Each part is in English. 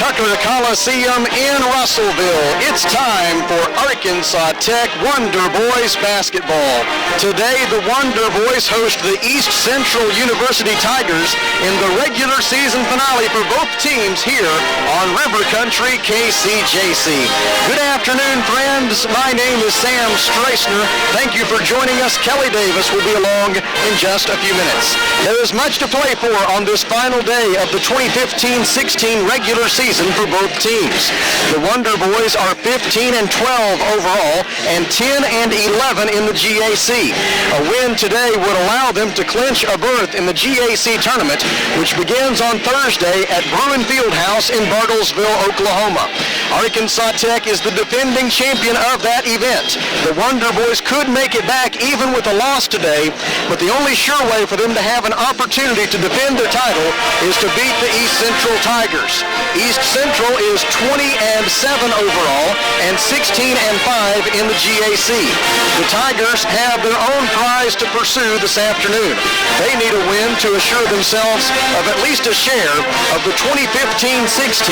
Tucker Coliseum in Russellville. It's time for Arkansas Tech Wonder Boys basketball. Today, the Wonder Boys host the East Central University Tigers in the regular season finale for both teams here on River Country KCJC. Good afternoon, friends. My name is Sam Streisner. Thank you for joining us. Kelly Davis will be along in just a few minutes. There is much to play for on this final day of the 2015-16 regular season for both teams. The Wonder Boys are 15-12 overall and 10-11 in the GAC. A win today would allow them to clinch a berth in the GAC tournament, which begins on Thursday at Bruin Fieldhouse in Bartlesville, Oklahoma. Arkansas Tech is the defending champion of that event. The Wonder Boys could make it back even with a loss today, but the only sure way for them to have an opportunity to defend their title is to beat the East Central Tigers. East Central is 20-7 overall and 16-5 in the GAC. The Tigers have their own prize to pursue this afternoon. They need a win to assure themselves of at least a share of the 2015-16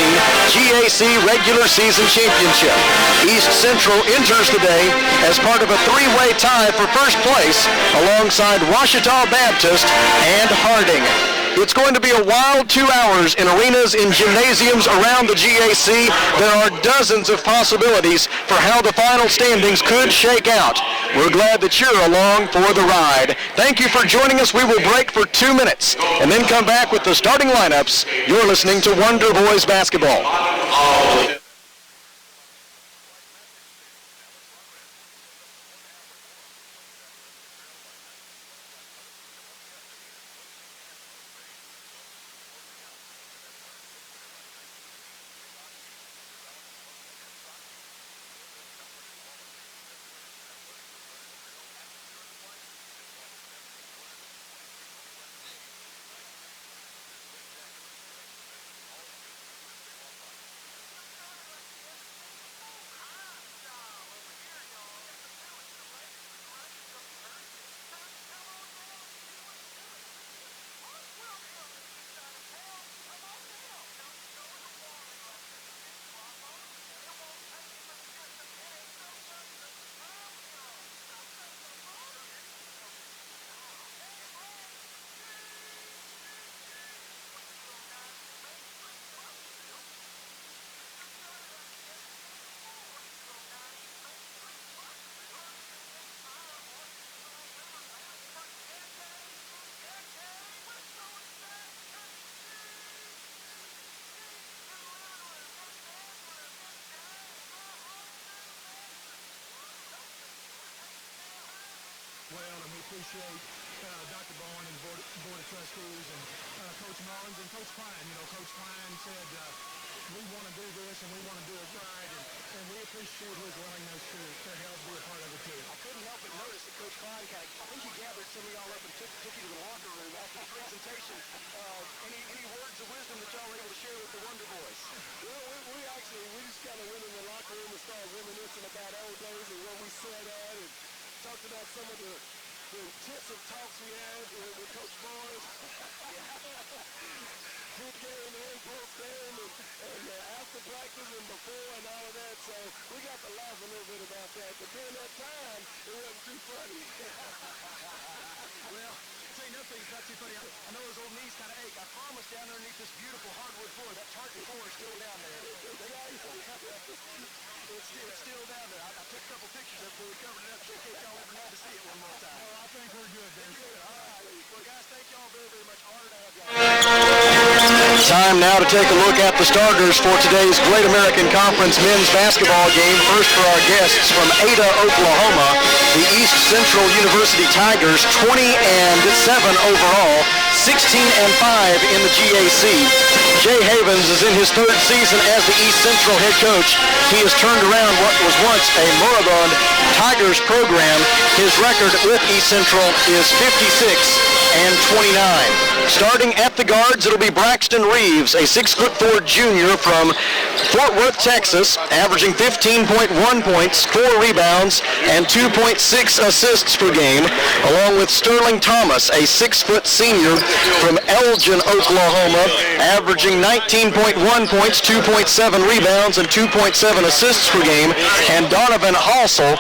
GAC regular season championship. East Central enters the day as part of a three-way tie for first place alongside Ouachita Baptist and Harding. It's going to be a wild 2 hours in arenas and gymnasiums around the GAC. There are dozens of possibilities for how the final standings could shake out. We're glad that you're along for the ride. Thank you for joining us. We will break for 2 minutes and then come back with the starting lineups. You're listening to Wonder Boys Basketball. Well, and we appreciate Dr. Bowen and the Board of Trustees and Coach Mullins and Coach Klein. You know, Coach Klein said, we want to do this and we want to do it right, and we appreciate his willingness to help be a part of it, too. I couldn't help but notice that Coach Klein, I think he gathered some of y'all up and took you to the locker room after the presentation. Any words of wisdom that y'all were able to share with the Wonder Boys? Well, we just kind of went in the locker room and started reminiscing about old days and where we sat at and talked about some of the intensive talks we had with Coach Bowen. Pre-game and post-game and after practice and before and all of that. So we got to laugh a little bit about that. But during that time, it wasn't too funny. Well, say nothing, it's not too funny. I know his old knees kind of ache. I promise down underneath this beautiful hardwood floor, that target floor is still down there. It's still down there. I took a couple pictures of it before we covered it up just in case y'all ever had to see it one more time. Well, I think we're good, Ben. All right. Well, guys, thank y'all very, very much. Honored to have y'all. Time now to take a look at the starters for today's Great American Conference men's basketball game. First for our guests from Ada, Oklahoma, the East Central University Tigers, 20-7 overall, 16-5 in the GAC. Jay Havens is in his third season as the East Central head coach. He has turned around what was once a moribund Tigers program. His record with East Central is 56-29. Starting at the guards, it'll be Braxton Reeves, a 6'4" junior from Fort Worth, Texas, averaging 15.1 points, 4 rebounds, and 2.6 assists per game, along with Sterling Thomas, a 6' senior from Elgin, Oklahoma, averaging 19.1 points, 2.7 rebounds, and 2.7 assists per game. And Donovan Halsell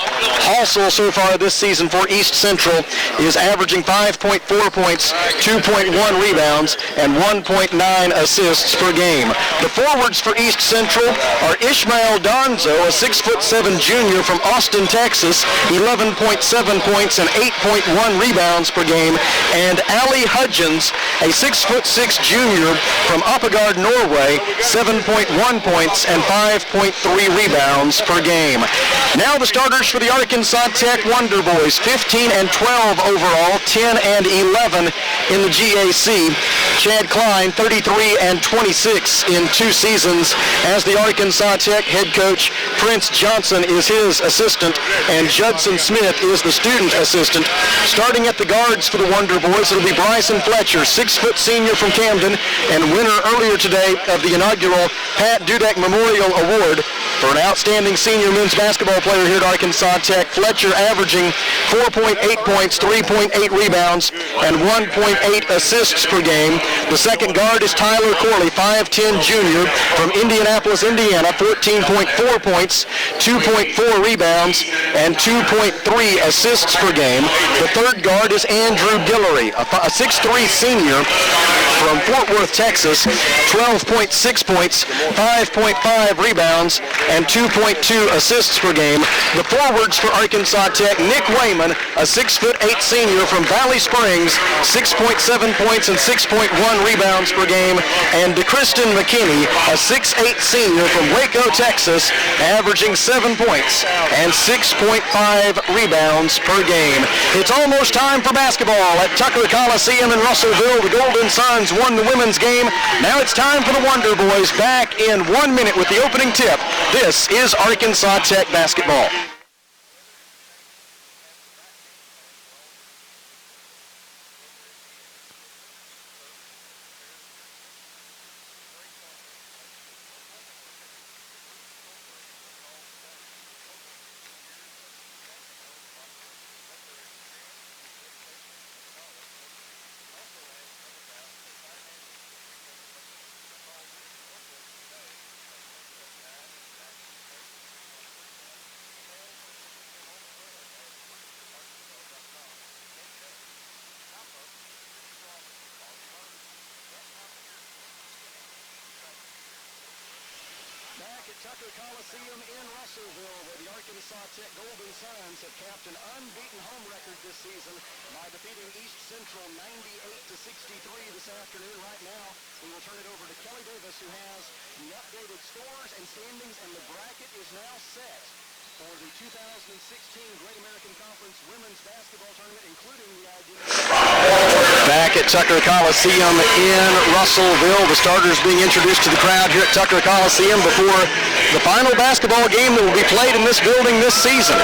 so far this season for East Central is averaging 5.4 points, 2.1 rebounds, and 1.9 assists per game. The forwards for East Central are Ishmael Donzo, a 6'7" junior from Austin, Texas, 11.7 points and 8.1 rebounds per game, and Ali Hudgens, a 6'6" junior from Oppegard, Norway, 7.1 points and 5.3 rebounds per game. Now the starters for the Arkansas Tech Wonder Boys, 15 and 12 overall, 10 and 11 in the GAC. Chad Klein, 33 and 26 in 2 seasons as the Arkansas Tech head coach. Prince Johnson is his assistant, and Judson Smith is the student assistant. Starting at the guards for the Wonder Boys, it'll be Bryson Fletcher, 6-foot senior from Camden, and winner earlier today of the inaugural Pat Dudek Memorial Award for an outstanding senior men's basketball player here at Arkansas Tech. Fletcher averaging 4.8 points, 3.8 rebounds, and 1.8 assists per game. The second guard is Tyler Corley, 5'10" junior from Indianapolis, Indiana, 14.4 points, 2.4 rebounds, and 2.3 assists per game. The third guard is Andrew Guillory, a 6'3" senior from Fort Worth, Texas, 12.6 points, 5.5 rebounds, and 2.2 assists per game. The forwards for Arkansas Tech, Nick Wayman, a 6'8" senior from Valley Springs, 6.7 points and 6.1 rebounds per game, and DeKristin McKinney, a 6'8" senior from Waco, Texas, averaging 7 points and 6.5 rebounds per game. It's almost time for basketball at Tucker Coliseum in Russellville. The Golden Suns won the women's game. Now it's time for the Wonder Boys back in 1 minute with the opening tip. This is Arkansas Tech basketball. Tucker Coliseum in Russellville, where the Arkansas Tech Golden Suns have capped an unbeaten home record this season by defeating East Central 98-63 this afternoon. Right now, we will turn it over to Kelly Davis, who has the updated scores and standings, and the bracket is now set for the 2016 Great American Conference Women's Basketball Tournament, including the Back at Tucker Coliseum in Russellville, the starters being introduced to the crowd here at Tucker Coliseum before the final basketball game that will be played in this building this season.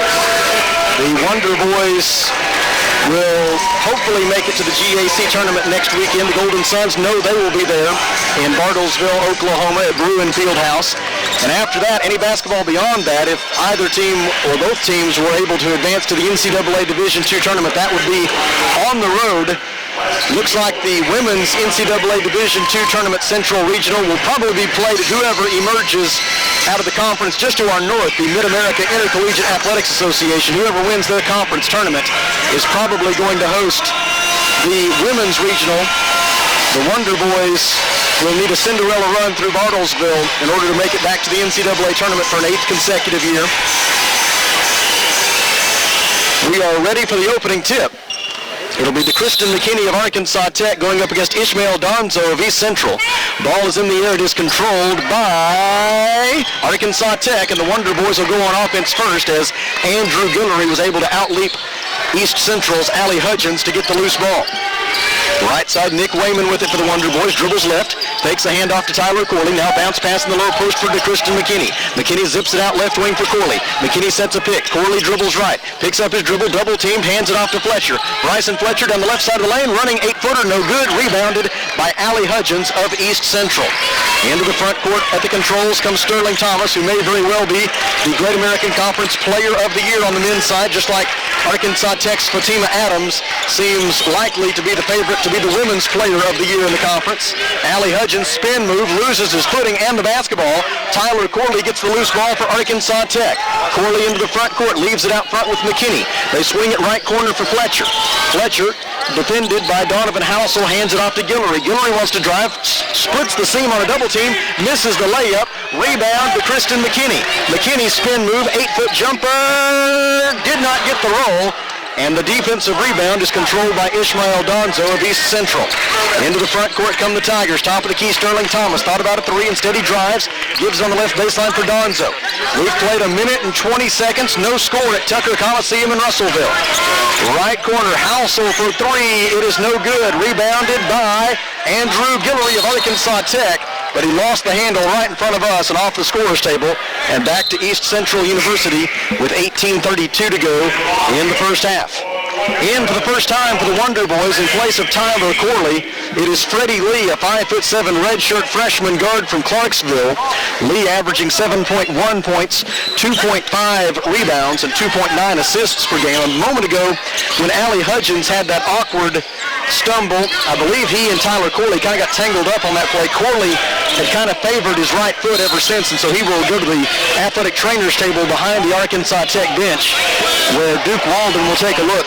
The Wonder Boys will hopefully make it to the GAC tournament next weekend. The Golden Suns know they will be there in Bartlesville, Oklahoma at Bruin Fieldhouse. And after that, any basketball beyond that, if either team or both teams were able to advance to the NCAA Division II tournament, that would be on the road. Looks like the women's NCAA Division II tournament Central Regional will probably be played at whoever emerges out of the conference just to our north, the Mid-America Intercollegiate Athletics Association. Whoever wins their conference tournament is probably going to host the women's regional. The Wonder Boys will need a Cinderella run through Bartlesville in order to make it back to the NCAA tournament for an 8th consecutive year. We are ready for the opening tip. It'll be DeKristin McKinney of Arkansas Tech going up against Ishmael Donzo of East Central. Ball is in the air. It is controlled by Arkansas Tech, and the Wonder Boys will go on offense first as Andrew Guillory was able to outleap East Central's Ali Hudgens to get the loose ball. Right side, Nick Wayman with it for the Wonder Boys. Dribbles left, Fakes the handoff to Tyler Corley. Now bounce pass in the low post for Kristen McKinney. McKinney zips it out left wing for Corley. McKinney sets a pick. Corley dribbles right. Picks up his dribble. Double teamed. Hands it off to Fletcher. Bryson Fletcher down the left side of the lane. Running 8-footer. No good. Rebounded by Allie Hudgens of East Central. Into the front court at the controls comes Sterling Thomas, who may very well be the Great American Conference Player of the Year on the men's side, just like Arkansas Tech's Fatima Adams seems likely to be the favorite to be the women's Player of the Year in the conference. Allie Hudgens spin move, loses his footing and the basketball. Tyler Corley gets the loose ball for Arkansas Tech. Corley into the front court, leaves it out front with McKinney. They swing it right corner for Fletcher. Fletcher, defended by Donovan Housel, hands it off to Guillory. Guillory wants to drive, splits the seam on a double team, misses the layup, rebound to Kristen McKinney. McKinney spin move, 8-foot jumper, did not get the roll, and the defensive rebound is controlled by Ishmael Donzo of East Central. Into the front court come the Tigers. Top of the key, Sterling Thomas. Thought about a three, instead he drives. Gives on the left baseline for Donzo. We've played 1 minute and 20 seconds. No score at Tucker Coliseum in Russellville. Right corner, Housel for three. It is no good. Rebounded by Andrew Guillory of Arkansas Tech, but he lost the handle right in front of us and off the scorer's table, and back to East Central University with 18:32 to go in the first half. In for the first time for the Wonder Boys in place of Tyler Corley, it is Freddie Lee, a 5'7" redshirt freshman guard from Clarksville. Lee averaging 7.1 points, 2.5 rebounds, and 2.9 assists per game. A moment ago, when Allie Hudgens had that awkward stumble, I believe he and Tyler Corley kind of got tangled up on that play. Corley had kind of favored his right foot ever since, and so he will go to the athletic trainers table behind the Arkansas Tech bench, where Duke Walden will take a look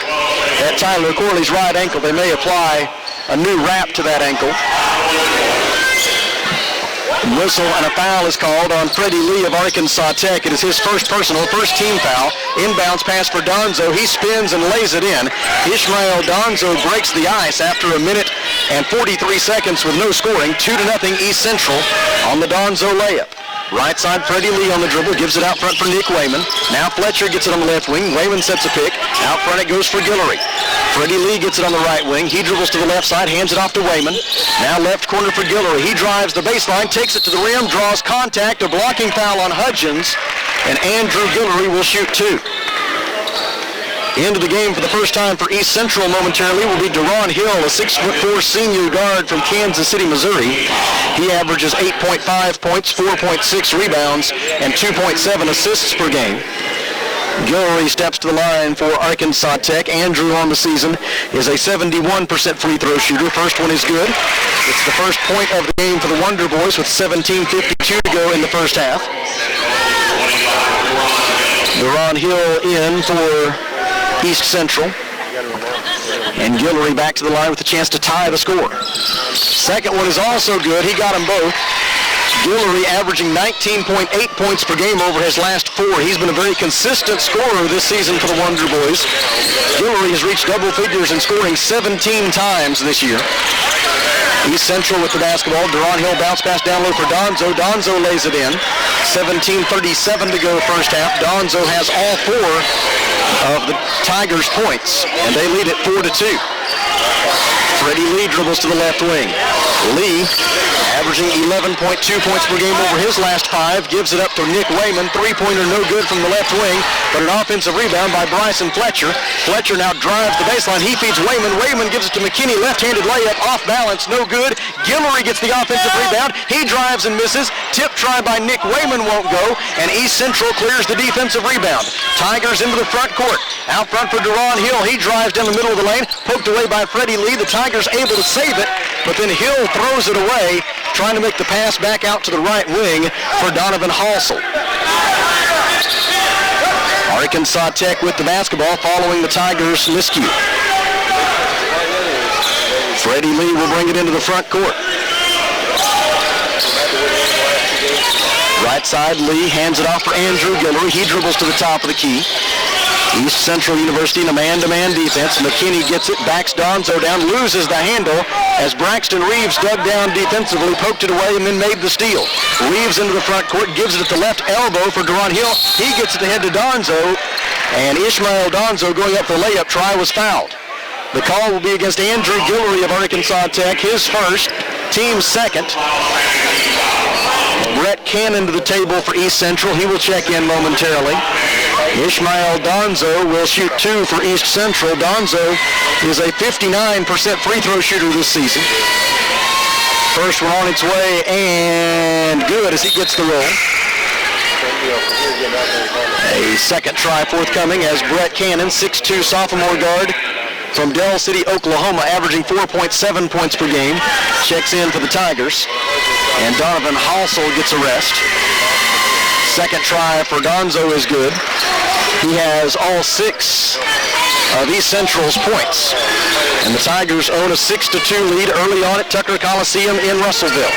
at Tyler Corley's right ankle. They may apply a new wrap to that ankle. Whistle and a foul is called on Freddie Lee of Arkansas Tech. It is his first personal, first team foul. Inbounds pass for Donzo. He spins and lays it in. Ishmael Donzo breaks the ice after 1 minute and 43 seconds with no scoring. 2-0 East Central on the Donzo layup. Right side, Freddie Lee on the dribble, gives it out front for Nick Wayman. Now Fletcher gets it on the left wing. Wayman sets a pick. Out front it goes for Guillory. Freddie Lee gets it on the right wing. He dribbles to the left side, hands it off to Wayman. Now left corner for Guillory. He drives the baseline, takes it to the rim, draws contact, a blocking foul on Hudgens, and Andrew Guillory will shoot two. Into the game for the first time for East Central momentarily will be Deron Hill, a 6'4" senior guard from Kansas City, Missouri. He averages 8.5 points, 4.6 rebounds, and 2.7 assists per game. Guillory steps to the line for Arkansas Tech. Andrew on the season is a 71% free throw shooter. First one is good. It's the first point of the game for the Wonder Boys with 17:52 to go in the first half. Deron Hill in for East Central. And Guillory back to the line with a chance to tie the score. Second one is also good. He got them both. Guillory averaging 19.8 points per game over his last 4. He's been a very consistent scorer this season for the Wonder Boys. Guillory has reached double figures in scoring 17 times this year. East Central with the basketball. Deron Hill bounce pass down low for Donzo. Donzo lays it in. 17:37 to go first half. Donzo has all 4 of the Tigers' points, and they lead it 4-2. Freddie Lee dribbles to the left wing. Lee, averaging 11.2 points per game over his last 5, gives it up to Nick Wayman. Three-pointer no good from the left wing, but an offensive rebound by Bryson Fletcher. Fletcher now drives the baseline. He feeds Wayman. Wayman gives it to McKinney. Left-handed layup, off balance, no good. Guillory gets the offensive rebound. He drives and misses. Tip try by Nick Wayman won't go, and East Central clears the defensive rebound. Tigers into the front court. Out front for Deron Hill. He drives down the middle of the lane, poked away by Freddie Lee. The Tigers able to save it, but then Hill throws it away, trying to make the pass back out to the right wing for Donovan Housel. Arkansas Tech with the basketball following the Tigers' miscue. Freddie Lee will bring it into the front court. Right side, Lee hands it off for Andrew Guillory. He dribbles to the top of the key. East Central University in a man-to-man defense. McKinney gets it, backs Donzo down, loses the handle as Braxton Reeves dug down defensively, poked it away, and then made the steal. Reeves into the front court, gives it at the left elbow for Deron Hill. He gets it ahead to Donzo, and Ishmael Donzo going up for the layup try was fouled. The call will be against Andrew Guillory of Arkansas Tech, his first. team second. Brett Cannon to the table for East Central. He will check in momentarily. Ishmael Donzo will shoot 2 for East Central. Donzo is a 59% free throw shooter this season. First one on its way, and good as he gets the roll. A second try forthcoming as Brett Cannon, 6'2" sophomore guard from Del City, Oklahoma, averaging 4.7 points per game, checks in for the Tigers. And Donovan Halsell gets a rest. Second try for Donzo is good. He has all 6 of East Central's points. And the Tigers own a 6-2 lead early on at Tucker Coliseum in Russellville.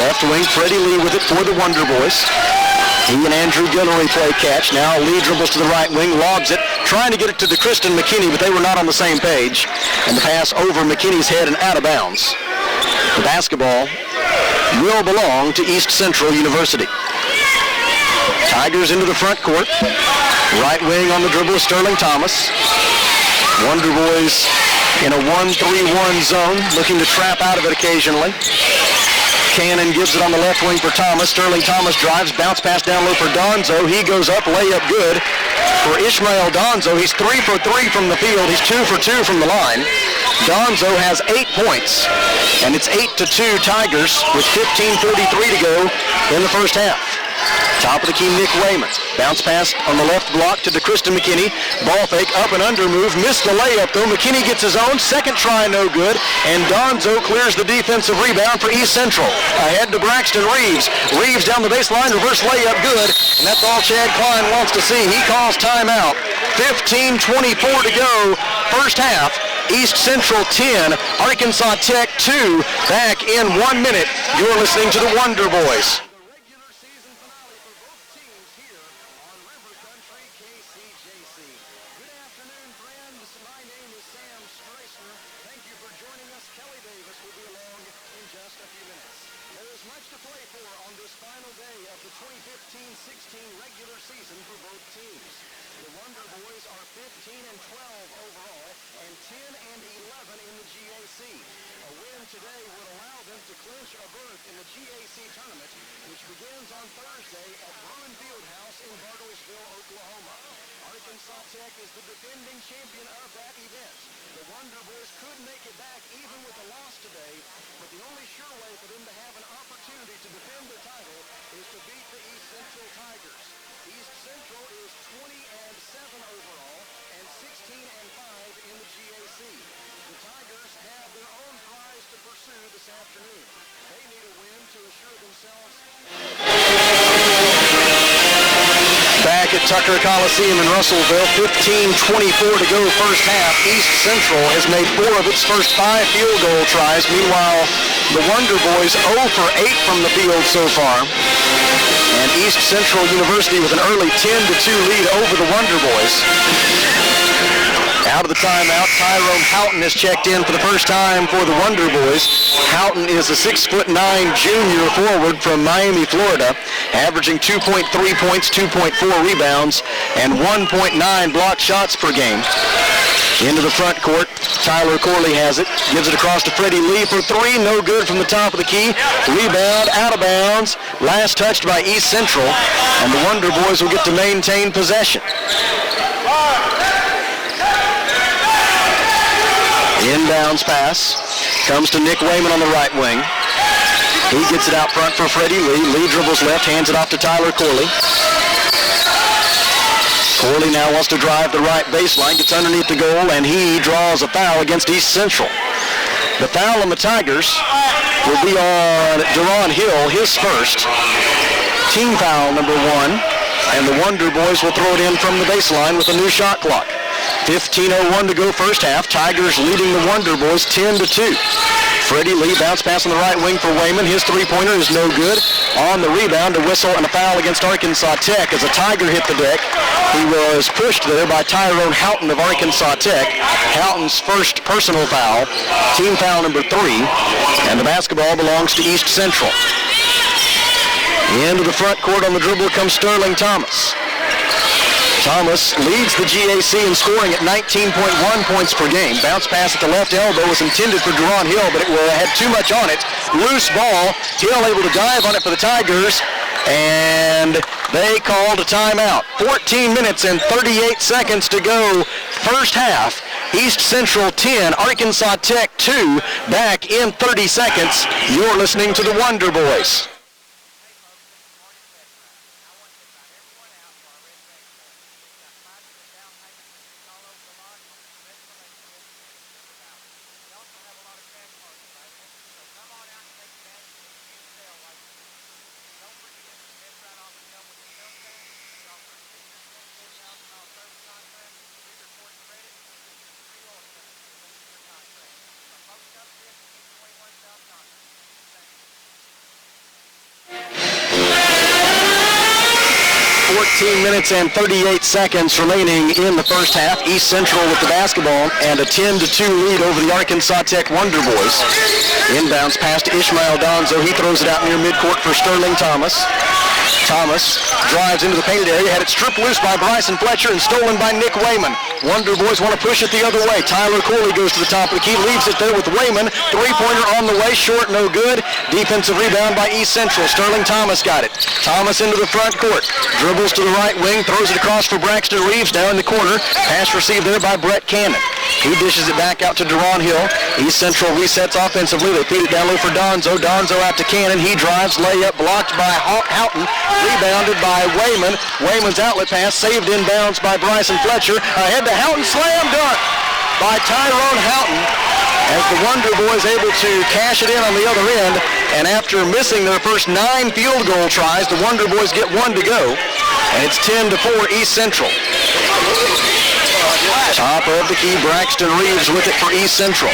Left wing, Freddie Lee with it for the Wonder Boys. He and Andrew Guillory play catch. Now Lee dribbles to the right wing, lobs it, trying to get it to DeKristin McKinney, but they were not on the same page. And the pass over McKinney's head and out of bounds. The basketball will belong to East Central University. Tigers into the front court. Right wing on the dribble, Sterling Thomas. Wonder Boys in a 1-3-1 zone, looking to trap out of it occasionally. Cannon gives it on the left wing for Thomas. Sterling Thomas drives, bounce pass down low for Donzo. He goes up, layup good for Ishmael Donzo. He's 3 for 3 from the field. He's 2 for 2 from the line. Donzo has 8 points, and it's 8-2 Tigers with 15:43 to go in the first half. Top of the key, Nick Wayman. Bounce pass on the left block to DeKristin McKinney. Ball fake, up and under move. Missed the layup, though. McKinney gets his own. Second try, no good. And Donzo clears the defensive rebound for East Central. Ahead to Braxton Reeves. Reeves down the baseline, reverse layup, good. And that's all Chad Klein wants to see. He calls timeout. 15:24 to go, first half. East Central 10, Arkansas Tech 2. Back in 1 minute. You're listening to the Wonder Boys. Back at Tucker Coliseum in Russellville, 15:24 to go first half. East Central has made 4 of its first 5 field goal tries. Meanwhile, the Wonder Boys 0 for 8 from the field so far. And East Central University with an early 10-2 lead over the Wonder Boys. Out of the timeout, Tyrone Houghton has checked in for the first time for the Wonder Boys. Houghton is a 6'9" junior forward from Miami, Florida, averaging 2.3 points, 2.4 rebounds, and 1.9 block shots per game. Into the front court, Tyler Corley has it, gives it across to Freddie Lee for 3, no good from the top of the key. Rebound, out of bounds, last touched by East Central, and the Wonder Boys will get to maintain possession. Inbounds pass comes to Nick Wayman on the right wing. He gets it out front for Freddie Lee. Lee dribbles left, hands it off to Tyler Corley. Corley now wants to drive the right baseline, gets underneath the goal, and he draws a foul against East Central. The foul on the Tigers will be on Deron Hill, his first. Team foul number 1, and the Wonder Boys will throw it in from the baseline with a new shot clock. 15:01 to go first half. Tigers leading the Wonder Boys 10-2. Freddie Lee bounce pass on the right wing for Wayman. His three-pointer is no good. On the rebound, a whistle and a foul against Arkansas Tech as a Tiger hit the deck. He was pushed there by Tyrone Houghton of Arkansas Tech. Houghton's first personal foul, team foul number 3, and the basketball belongs to East Central. Into the front court on the dribble comes Sterling Thomas. Thomas leads the GAC in scoring at 19.1 points per game. Bounce pass at the left elbow was intended for Deron Hill, but it had too much on it. Loose ball. Hill able to dive on it for the Tigers, and they called a timeout. 14 minutes and 38 seconds to go. First half. East Central 10, Arkansas Tech 2. Back in 30 seconds. You're listening to the Wonder Boys. Minutes and 38 seconds remaining in the first half. East Central with the basketball and a 10-2 lead over the Arkansas Tech Wonder Boys. Inbounds pass to Ishmael Donzo. He throws it out near midcourt for Sterling Thomas. Thomas drives into the painted area, had it stripped loose by Bryson Fletcher and stolen by Nick Wayman. Wonder Boys want to push it the other way. Tyler Corley goes to the top of the key, leaves it there with Wayman. Three-pointer on the way, short, no good. Defensive rebound by East Central. Sterling Thomas got it. Thomas into the front court. Dribbles to the right wing, throws it across for Braxton Reeves down in the corner. Pass received there by Brett Cannon. He dishes it back out to Deron Hill. East Central resets offensively. They feed it down low for Donzo. Donzo out to Cannon. He drives, layup blocked by Houghton. Rebounded by Wayman. Wayman's outlet pass saved inbounds by Bryson Fletcher. Ahead to Houghton. Slam dunk by Tyrone Houghton as the Wonder Boys able to cash it in on the other end. And after missing their first 9 field goal tries, the Wonder Boys get 1 to go. And it's 10-4 East Central. Top of the key, Braxton Reeves with it for East Central.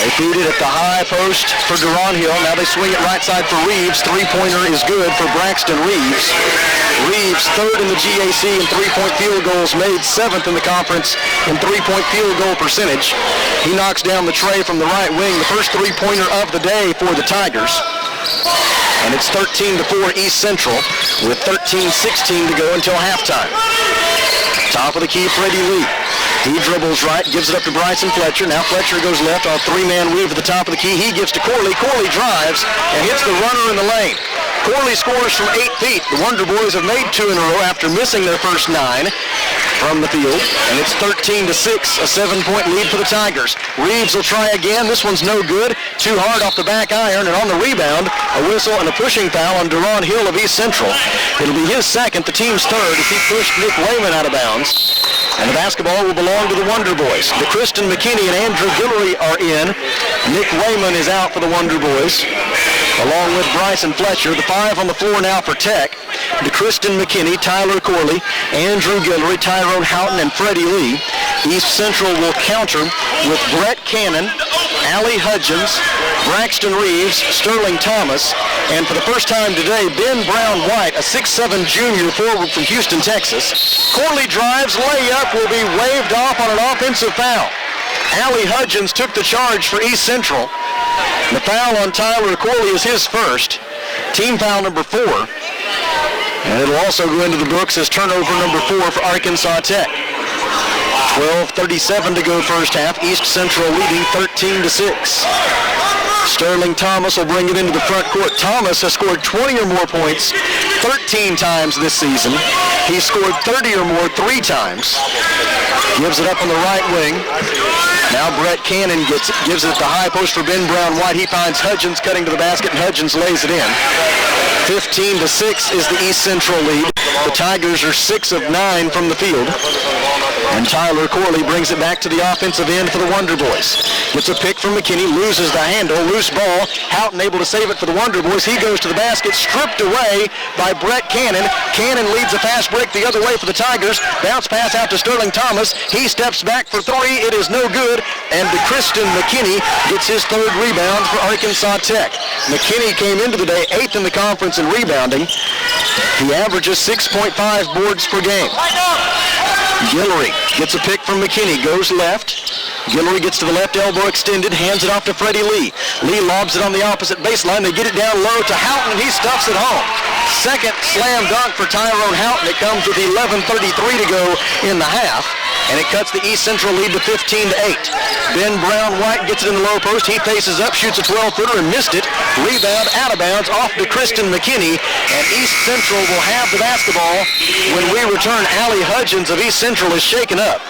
They feed it at the high post for Deron Hill. Now they swing it right side for Reeves. Three-pointer is good for Braxton Reeves. Reeves third in the GAC in three-point field goals made, 7th in the conference in three-point field goal percentage. He knocks down the tray from the right wing, the first three-pointer of the day for the Tigers. And it's 13-4 East Central with 13-16 to go until halftime. Top of the key, Freddie Lee. He dribbles right, gives it up to Bryson Fletcher. Now Fletcher goes left on a three-man weave at the top of the key. He gives to Corley. Corley drives and hits the runner in the lane. Corley scores from 8 feet. The Wonder Boys have made 2 in a row after missing their first 9 from the field. And it's 13-6, a 7-point lead for the Tigers. Reeves will try again. This one's no good. Too hard off the back iron, and on the rebound, a whistle and a pushing foul on Deron Hill of East Central. It'll be his second, the team's third, as he pushed Nick Wayman out of bounds. And the basketball will belong to the Wonder Boys. DeChriston McKinney and Andrew Guillory are in. Nick Wayman is out for the Wonder Boys, along with Bryson Fletcher. The 5 on the floor now for Tech. DeChriston McKinney, Tyler Corley, Andrew Guillory, Tyrone Houghton, and Freddie Lee. East Central will counter with Brett Cannon, Allie Hudgens, Braxton Reeves, Sterling Thomas, and for the first time today, Ben Brown-White, a 6'7 junior forward from Houston, Texas. Corley drives, layup will be waved off on an offensive foul. Allie Hudgens took the charge for East Central. The foul on Tyler Corley is his first. Team foul number 4. And it'll also go into the books as turnover number 4 for Arkansas Tech. 12:37 to go first half. East Central leading 13-6. Sterling Thomas will bring it into the front court. Thomas has scored 20 or more points 13 times this season. He scored 30 or more 3 times. Gives it up on the right wing. Now Brett Cannon gives it at the high post for Ben Brown-White. He finds Hudgens cutting to the basket, and Hudgens lays it in. 15-6 is the East Central lead. The Tigers are 6 of 9 from the field. And Tyler Corley brings it back to the offensive end for the Wonder Boys. Gets a pick from McKinney, loses the handle, loose ball. Houghton able to save it for the Wonder Boys. He goes to the basket, stripped away by Brett Cannon. Cannon leads a fast break the other way for the Tigers. Bounce pass out to Sterling Thomas. He steps back for 3. It is no good. And DeChriston McKinney gets his 3rd rebound for Arkansas Tech. McKinney came into the day 8th in the conference in rebounding. He averages 6.5 boards per game. Guillory gets a pick from McKinney, goes left. Guillory gets to the left elbow extended, hands it off to Freddie Lee. Lee lobs it on the opposite baseline. They get it down low to Houghton. He stuffs it home. second slam dunk for Tyrone Houghton. It comes with 11:33 to go in the half, and it cuts the East Central lead to 15-8. Ben Brown White gets it in the low post. He faces up, shoots a 12-footer and missed it. Rebound out of bounds off to Kristen McKinney, and East Central will have the basketball when we return. Allie Hudgens of East Central is shaken up.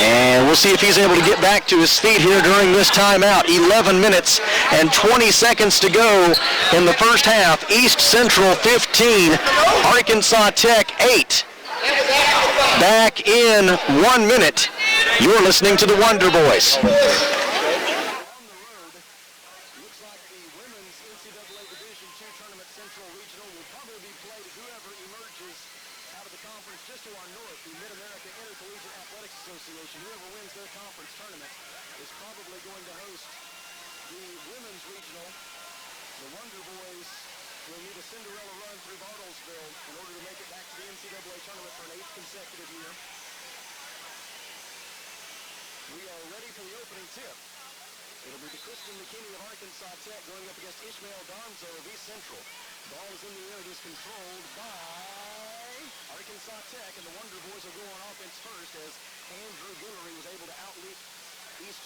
And we'll see if he's able to get back to his feet here during this timeout. 11 minutes and 20 seconds to go in the first half. East Central 15, Arkansas Tech 8. Back in 1 minute. You're listening to the Wonder Boys.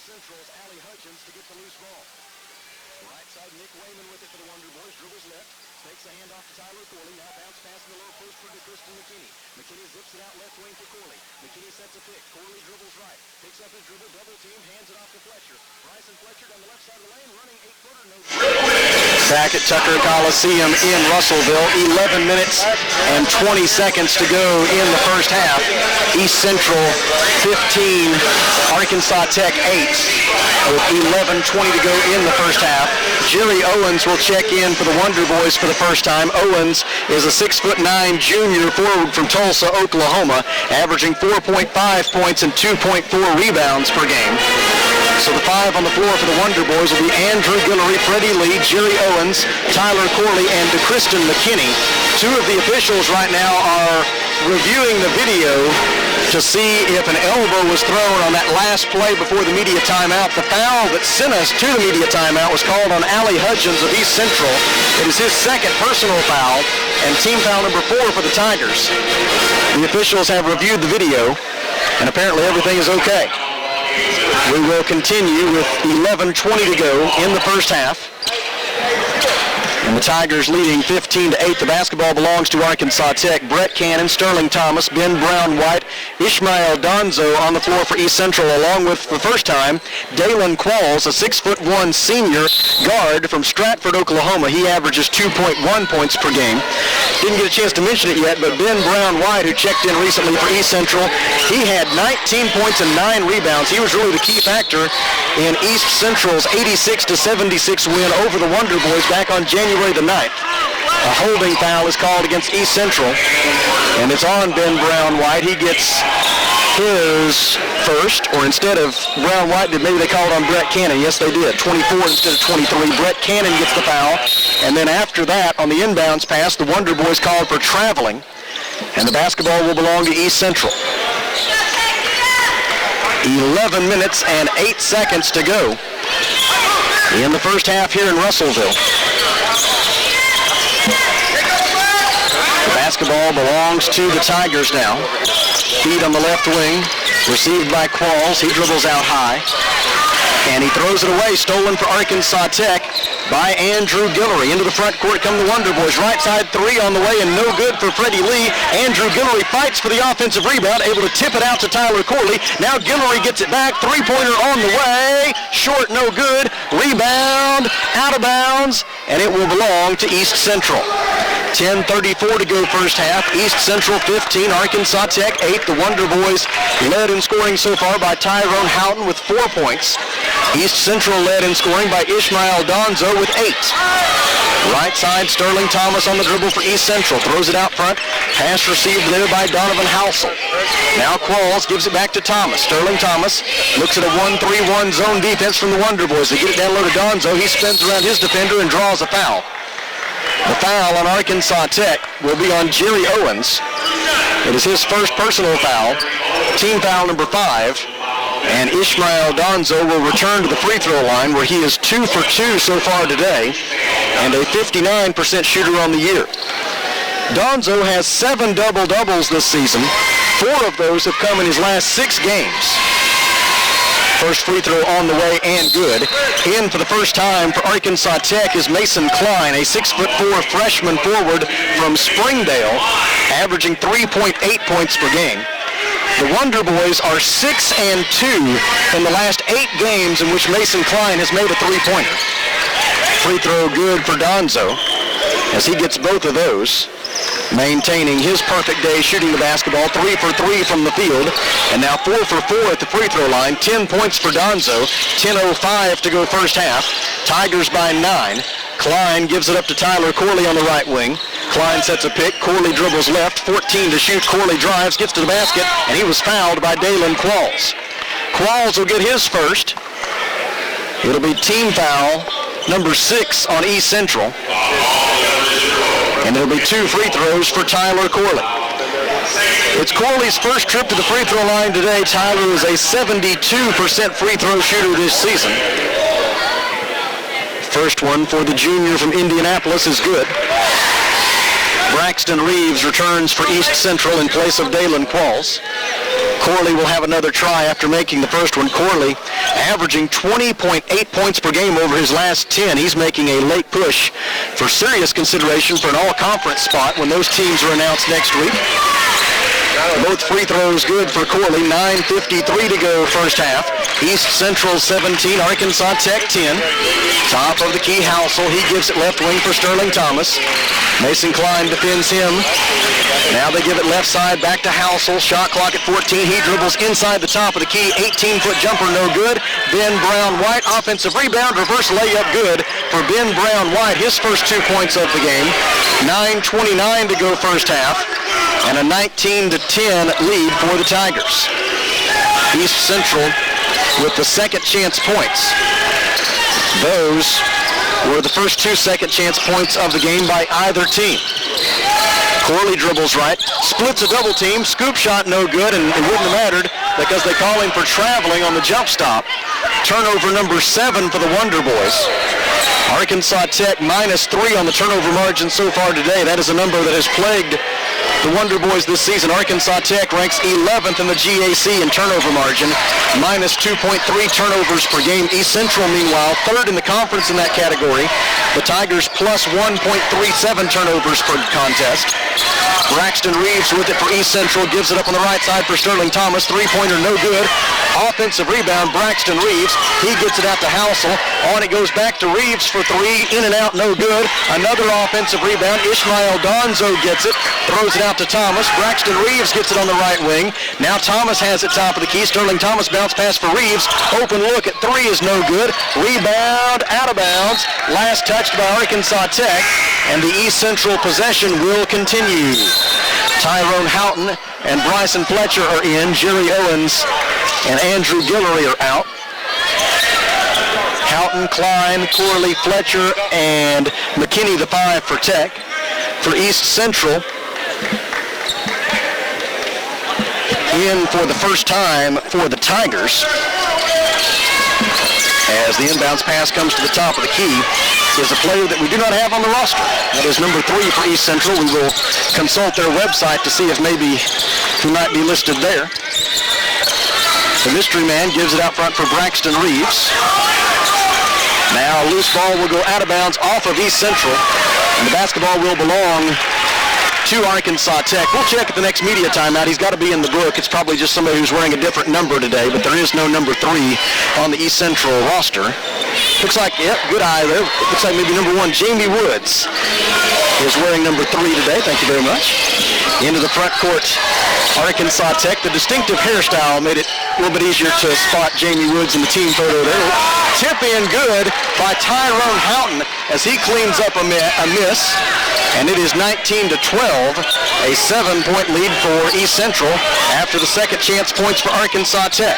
Central's Allie Hudgens to get the loose ball. Right side, Nick Wayman with it for the Wonder Boys. Dribbles left. Takes a handoff to Tyler Corley. Now bounce pass in the low post for Kristen McKinney. McKinney zips it out left wing to Corley. McKinney sets a pick. Corley dribbles right. Picks up his dribble. Double team. Hands it off to Fletcher. Bryson Fletcher down the left side of the lane. Running 8-footer. No. Back at Tucker Coliseum in Russellville. 11 minutes and 20 seconds to go in the first half. East Central 15, Arkansas Tech 8, with 11:20 to go in the first half. Jerry Owens will check in for the Wonder Boys for the first time. Owens is a 6'9" junior forward from Tulsa, Oklahoma, averaging 4.5 points and 2.4 rebounds per game. So the five on the floor for the Wonder Boys will be Andrew Guillory, Freddie Lee, Jerry Owens, Tyler Corley, and Kristen McKinney. Two of the officials right now are reviewing the video to see if an elbow was thrown on that last play before the media timeout. The foul that sent us to the media timeout was called on Allie Hudgens of East Central. It is his second personal foul and team foul number 4 for the Tigers. The officials have reviewed the video, and apparently everything is okay. We will continue with 11:20 to go in the first half. And the Tigers leading 15-8. The basketball belongs to Arkansas Tech. Brett Cannon, Sterling Thomas, Ben Brown White, Ishmael Donzo on the floor for East Central, along with, for the first time, Dalen Qualls, a 6'1" senior guard from Stratford, Oklahoma. He averages 2.1 points per game. Didn't get a chance to mention it yet, but Ben Brown White, who checked in recently for East Central, he had 19 points and 9 rebounds. He was really the key factor in East Central's 86-76 win over the Wonder Boys back on January the 9th. A holding foul is called against East Central, and it's on Ben Brown White. He gets his first, or instead of Brown White, maybe they called on Brett Cannon. Yes, they did. 24 instead of 23. Brett Cannon gets the foul, and then after that, on the inbounds pass, the Wonder Boys called for traveling, and the basketball will belong to East Central. 11 minutes and 8 seconds to go in the first half here in Russellville. The basketball belongs to the Tigers now. Feed on the left wing, received by Qualls. He dribbles out high, and he throws it away. Stolen for Arkansas Tech by Andrew Guillory. Into the front court come the Wonder Boys. Right side three on the way, and no good for Freddie Lee. Andrew Guillory fights for the offensive rebound, able to tip it out to Tyler Corley. Now Guillory gets it back. Three-pointer on the way. Short, no good. Rebound, out of bounds, and it will belong to East Central. 10:34 to go first half. East Central 15, Arkansas Tech 8. The Wonder Boys led in scoring so far by Tyrone Houghton with 4 points. East Central led in scoring by Ishmael Donzo with 8. Right side, Sterling Thomas on the dribble for East Central. Throws it out front. Pass received there by Donovan Housel. Now Qualls gives it back to Thomas. Sterling Thomas looks at a 1-3-1 zone defense from the Wonder Boys. They get it down low to Donzo. He spins around his defender and draws a foul. The foul on Arkansas Tech will be on Jerry Owens. It is his first personal foul, team foul number 5. And Ishmael Donzo will return to the free throw line, where he is 2 for 2 so far today. and a 59% shooter on the year. Donzo has 7 double-doubles this season. 4 of those have come in his last 6 games. First free throw on the way and good. In for the first time for Arkansas Tech is Mason Klein, a 6'4" freshman forward from Springdale, averaging 3.8 points per game. The Wonder Boys are 6-2 in the last 8 games in which Mason Klein has made a three-pointer. Free throw good for Donzo as he gets both of those. Maintaining his perfect day shooting the basketball, 3 for 3 from the field, and now 4 for 4 at the free throw line. 10 points for Donzo, 10:05 to go first half. Tigers by 9. Klein gives it up to Tyler Corley on the right wing. Klein sets a pick, Corley dribbles left, 14 to shoot, Corley drives, gets to the basket, and he was fouled by Dalen Qualls. Qualls will get his first. It'll be team foul number 6 on East Central. And there'll be 2 free throws for Tyler Corley. It's Corley's first trip to the free throw line today. Tyler is a 72% free throw shooter this season. First one for the junior from Indianapolis is good. Braxton Reeves returns for East Central in place of Dalen Qualls. Corley will have another try after making the first one. Corley averaging 20.8 points per game over his last 10. He's making a late push for serious consideration for an all-conference spot when those teams are announced next week. Both free throws good for Corley. 9:53 to go first half. East Central 17, Arkansas Tech 10. Top of the key, Housel. He gives it left wing for Sterling Thomas. Mason Klein defends him. Now they give it left side back to Housel. Shot clock at 14. He dribbles inside the top of the key. 18-foot jumper, no good. Ben Brown-White, offensive rebound, reverse layup good for Ben Brown-White. His first 2 points of the game. 9:29 to go first half. And a 19-10 lead for the Tigers. East Central with the second chance points. Those were the first 2 second chance points of the game by either team. Corley dribbles right, splits a double team, scoop shot no good, and it wouldn't have mattered because they call him for traveling on the jump stop. Turnover number 7 for the Wonder Boys. Arkansas Tech -3 on the turnover margin so far today. That is a number that has plagued the Wonder Boys this season. Arkansas Tech ranks 11th in the GAC in turnover margin, -2.3 turnovers per game. East Central, meanwhile, 3rd in the conference in that category. The Tigers +1.37 turnovers per contest. Braxton Reeves with it for East Central, gives it up on the right side for Sterling Thomas. Three-pointer no good. Offensive rebound, Braxton Reeves. He gets it out to Housel. On it goes back to Reeves for 3. In and out, no good. Another offensive rebound. Ishmael Donzo gets it. Throws it out to Thomas. Braxton Reeves gets it on the right wing. Now Thomas has it top of the key. Sterling Thomas bounce pass for Reeves. Open look at 3 is no good. Rebound out of bounds. Last touched by Arkansas Tech. And the East Central possession will continue. Tyrone Houghton and Bryson Fletcher are in. Jerry Owens and Andrew Guillory are out. Houghton, Klein, Corley, Fletcher, and McKinney, the 5 for Tech. For East Central, in for the first time for the Tigers, as the inbounds pass comes to the top of the key, is a player that we do not have on the roster. That is number 3 for East Central. We will consult their website to see if maybe he might be listed there. The mystery man gives it out front for Braxton Reeves. Now a loose ball will go out of bounds off of East Central, and the basketball will belong to Arkansas Tech. We'll check at the next media timeout. He's got to be in the book. It's probably just somebody who's wearing a different number today, but there is no number 3 on the East Central roster. Looks like, yep, good eye there. Looks like maybe number 1, Jamie Woods, is wearing number 3 today. Thank you very much. Into the front court, Arkansas Tech. The distinctive hairstyle made it a little bit easier to spot Jamie Woods in the team photo there. Tip in good by Tyrone Houghton as he cleans up a miss. And it is 19-12, a 7-point lead for East Central after the second chance points for Arkansas Tech.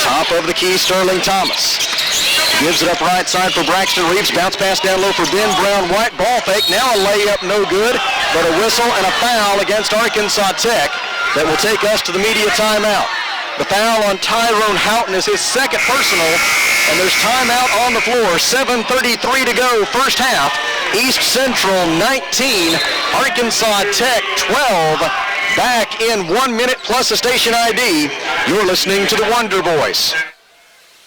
Top of the key, Sterling Thomas. Gives it up right side for Braxton Reeves. Bounce pass down low for Ben Brown-White. Ball fake. Now a layup, no good. But a whistle and a foul against Arkansas Tech that will take us to the media timeout. The foul on Tyrone Houghton is his second personal, and there's timeout on the floor. 7:33 to go, first half. East Central 19, Arkansas Tech 12. Back in 1 minute plus a station ID. You're listening to the Wonder Boys.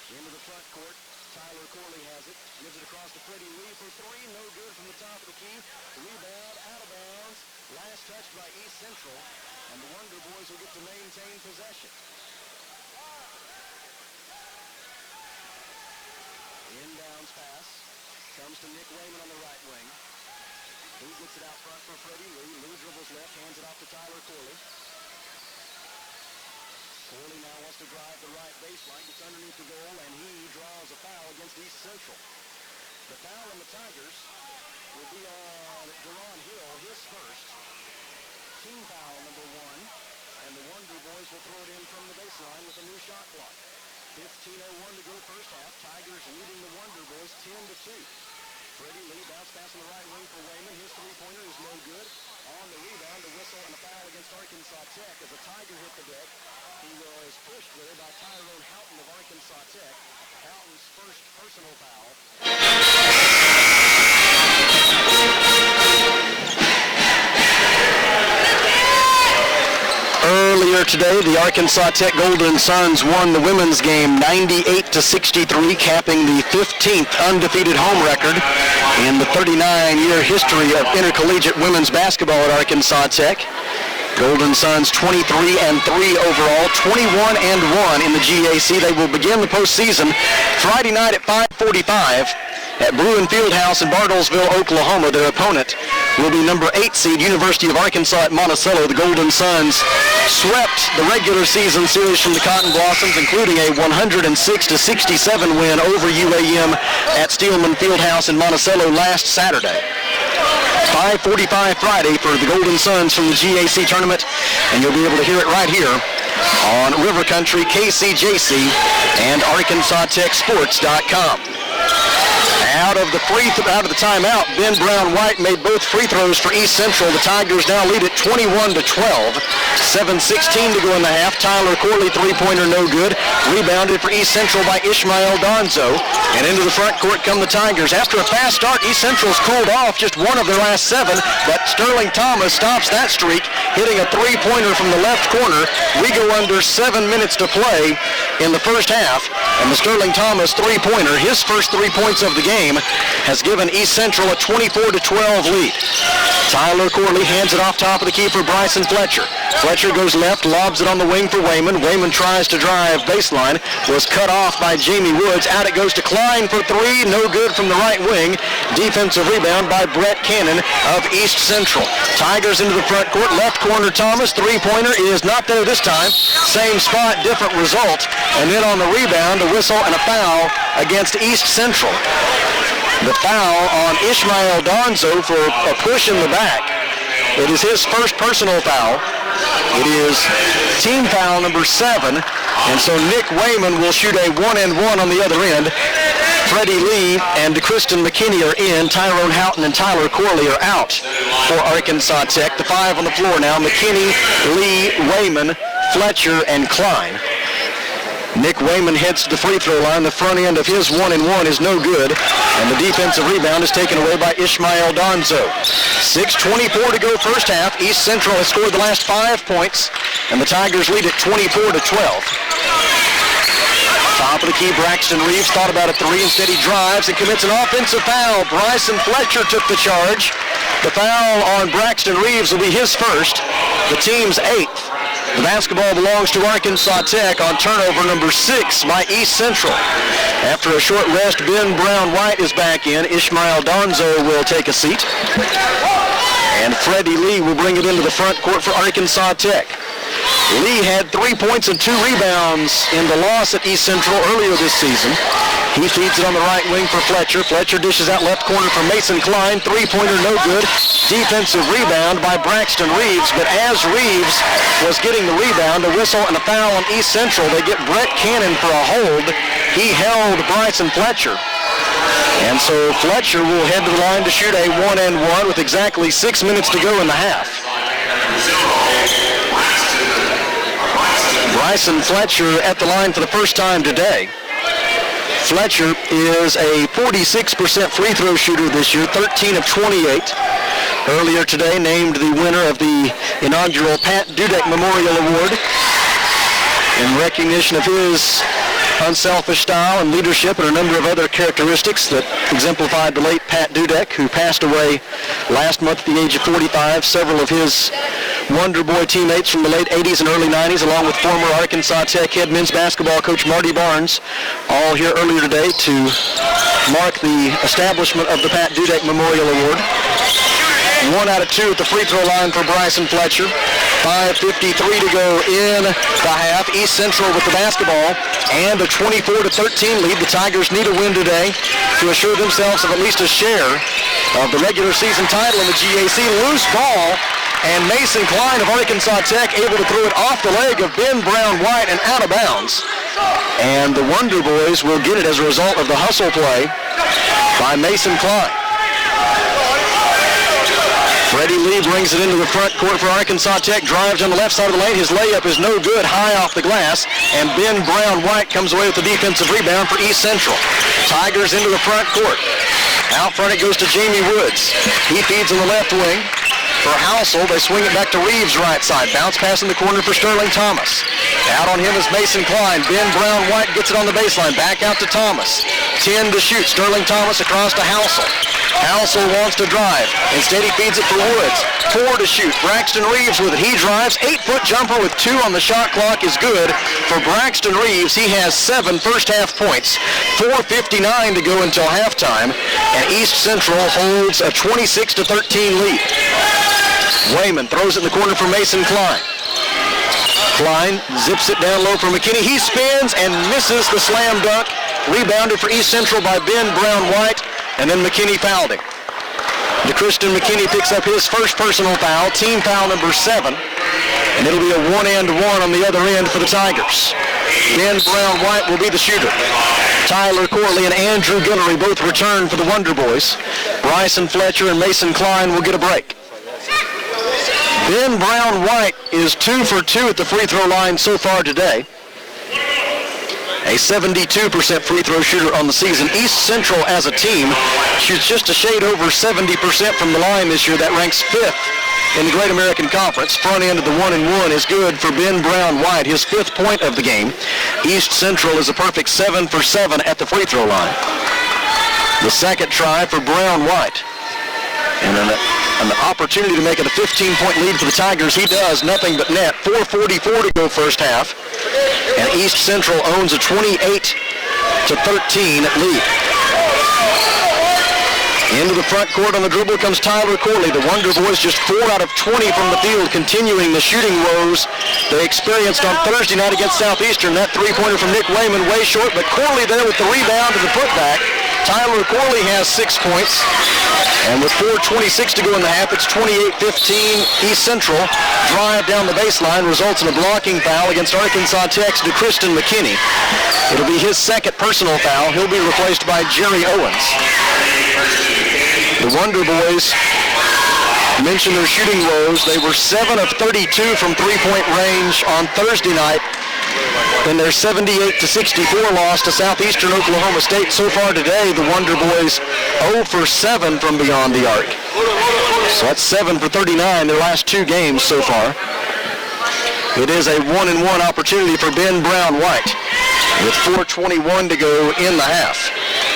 Into the front court, Tyler Corley has it. Gives it across to Freddie Lee for three. No good from the top of the key. Rebound out of bounds. Last touch by East Central. And the Wonder Boys will get to maintain possession. Inbounds pass. Comes to Nick Wayman on the right wing. He gets it out front for Freddie Lee. Lee dribbles left, hands it off to Tyler Corley. Corley now wants to drive the right baseline, gets underneath the goal, and he draws a foul against East Central. The foul on the Tigers will be on Deron Hill, his first. Team foul number 1, and the Wonder Boys will throw it in from the baseline with a new shot clock. 15:01 to go first half. Tigers leading the Wonder Boys 10-2. Freddie Lee bounce pass on the right wing for Wayman. His three-pointer is no good. On the rebound, a whistle and a foul against Arkansas Tech as a Tiger hit the deck. He was pushed with it by Tyrone Houghton of Arkansas Tech. Houghton's first personal foul. Earlier today, the Arkansas Tech Golden Suns won the women's game 98-63, capping the 15th undefeated home record in the 39-year history of intercollegiate women's basketball at Arkansas Tech. Golden Suns 23-3 overall, 21-1 in the GAC. They will begin the postseason Friday night at 5:45 at Bruin Fieldhouse in Bartlesville, Oklahoma. Their opponent will be number 8 seed University of Arkansas at Monticello. The Golden Suns swept the regular season series from the Cotton Blossoms, including a 106-67 win over UAM at Steelman Fieldhouse in Monticello last Saturday. 5:45 Friday for the Golden Suns from the GAC tournament, and you'll be able to hear it right here on River Country, KCJC, and ArkansasTechSports.com. Out of the timeout, Ben Brown White made both free throws for East Central. The Tigers now lead at 21-12. 7:16 to go in the half. Tyler Corley three-pointer no good. Rebounded for East Central by Ishmael Donzo. And into the front court come the Tigers. After a fast start, East Central's cooled off just one of their last 7, but Sterling Thomas stops that streak, hitting a three-pointer from the left corner. We go under 7 minutes to play in the first half, and the Sterling Thomas three-pointer, his first 3 points of the game, has given East Central a 24-12 lead. Tyler Corley hands it off top of the key for Bryson Fletcher. Fletcher goes left, lobs it on the wing for Wayman. Wayman tries to drive baseline, was cut off by Jamie Woods. Out it goes to Klein for 3, no good from the right wing. Defensive rebound by Brett Cannon of East Central. Tigers into the front court, left corner Thomas, three-pointer is not there this time. Same spot, different result. And then on the rebound, a whistle and a foul against East Central. The foul on Ishmael Donzo for a push in the back. It is his first personal foul. It is team foul number 7, and so Nick Wayman will shoot a 1-and-1 on the other end. Freddie Lee and Kristen McKinney are in. Tyrone Houghton and Tyler Corley are out for Arkansas Tech. The 5 on the floor now: McKinney, Lee, Wayman, Fletcher, and Klein. Nick Wayman heads to the free throw line. The front end of his 1-and-1 is no good, and the defensive rebound is taken away by Ishmael Donzo. 6:24 to go first half. East Central has scored the last 5 points, and the Tigers lead at 24-12. Top of the key, Braxton Reeves thought about a 3. Instead, he drives and commits an offensive foul. Bryson Fletcher took the charge. The foul on Braxton Reeves will be his first, the team's 8th. The basketball belongs to Arkansas Tech on turnover number 6 by East Central. After a short rest, Ben Brown White is back in. Ishmael Donzo will take a seat. And Freddie Lee will bring it into the front court for Arkansas Tech. Lee had 3 points and 2 rebounds in the loss at East Central earlier this season. He feeds it on the right wing for Fletcher. Fletcher dishes out left corner for Mason Klein. Three-pointer no good. Defensive rebound by Braxton Reeves. But as Reeves was getting the rebound, a whistle and a foul on East Central. They get Brett Cannon for a hold. He held Bryson Fletcher. And so Fletcher will head to the line to shoot a 1-and-1 with exactly 6 minutes to go in the half. Bryson Fletcher at the line for the first time today. Fletcher is a 46% free throw shooter this year, 13 of 28. Earlier today named the winner of the inaugural Pat Dudek Memorial Award in recognition of his unselfish style and leadership and a number of other characteristics that exemplified the late Pat Dudek, who passed away last month at the age of 45. Several of his Wonder Boy teammates from the late 80s and early 90s, along with former Arkansas Tech head men's basketball coach Marty Barnes, all here earlier today to mark the establishment of the Pat Dudek Memorial Award. 1 out of 2 at the free throw line for Bryson Fletcher. 5:53 to go in the half. East Central with the basketball and a 24-13 lead. The Tigers need a win today to assure themselves of at least a share of the regular season title in the GAC. Loose ball, and Mason Klein of Arkansas Tech able to throw it off the leg of Ben Brown White and out of bounds. And the Wonder Boys will get it as a result of the hustle play by Mason Klein. Freddie Lee brings it into the front court for Arkansas Tech, drives on the left side of the lane. His layup is no good, high off the glass, and Ben Brown White comes away with the defensive rebound for East Central. Tigers into the front court. Out front it goes to Jamie Woods. He feeds in the left wing for Housel. They swing it back to Reeves right side. Bounce pass in the corner for Sterling Thomas. Out on him is Mason Klein. Ben Brown White gets it on the baseline. Back out to Thomas. 10 to shoot. Sterling Thomas across to Housel. Housel wants to drive. Instead he feeds it for Woods. 4 to shoot. Braxton Reeves with it. He drives. 8-foot jumper with 2 on the shot clock is good for Braxton Reeves. He has 7 first half points. 4:59 to go until halftime. And East Central holds a 26-13 lead. Wayman throws it in the corner for Mason Klein. Klein zips it down low for McKinney. He spins and misses the slam dunk. Rebounded for East Central by Ben Brown White, and then McKinney fouled him. DeChriston McKinney picks up his first personal foul, team foul number 7, and it'll be a 1-and-1 on the other end for the Tigers. Ben Brown White will be the shooter. Tyler Corley and Andrew Guillory both return for the Wonder Boys. Bryson Fletcher and Mason Klein will get a break. Ben Brown White is 2 for 2 at the free throw line so far today. A 72% free throw shooter on the season. East Central as a team shoots just a shade over 70% from the line this year. That ranks 5th in the Great American Conference. Front end of the 1-and-1 is good for Ben Brown White, his 5th point of the game. East Central is a perfect 7 for 7 at the free throw line. The second try for Brown White. And an opportunity to make it a 15-point lead for the Tigers. He does nothing but net. 4:44 to go first half. And East Central owns a 28-13 lead. Into the front court on the dribble comes Tyler Corley. The Wonder Boys just 4 out of 20 from the field, continuing the shooting woes they experienced on Thursday night against Southeastern. That three-pointer from Nick Wayman way short, but Corley there with the rebound and the putback. Tyler Corley has 6 points. And with 4:26 to go in the half, it's 28-15 East Central. Drive down the baseline results in a blocking foul against Arkansas Tech's DeChriston McKinney. It'll be his second personal foul. He'll be replaced by Jerry Owens. The Wonder Boys mentioned their shooting woes. They were 7 of 32 from three-point range on Thursday night. In their 78-64 loss to Southeastern Oklahoma State. So far today, the Wonder Boys 0 for 7 from beyond the arc. So that's 7 for 39 their last 2 games so far. It is a 1-and-1 opportunity for Ben Brown White with 4:21 to go in the half.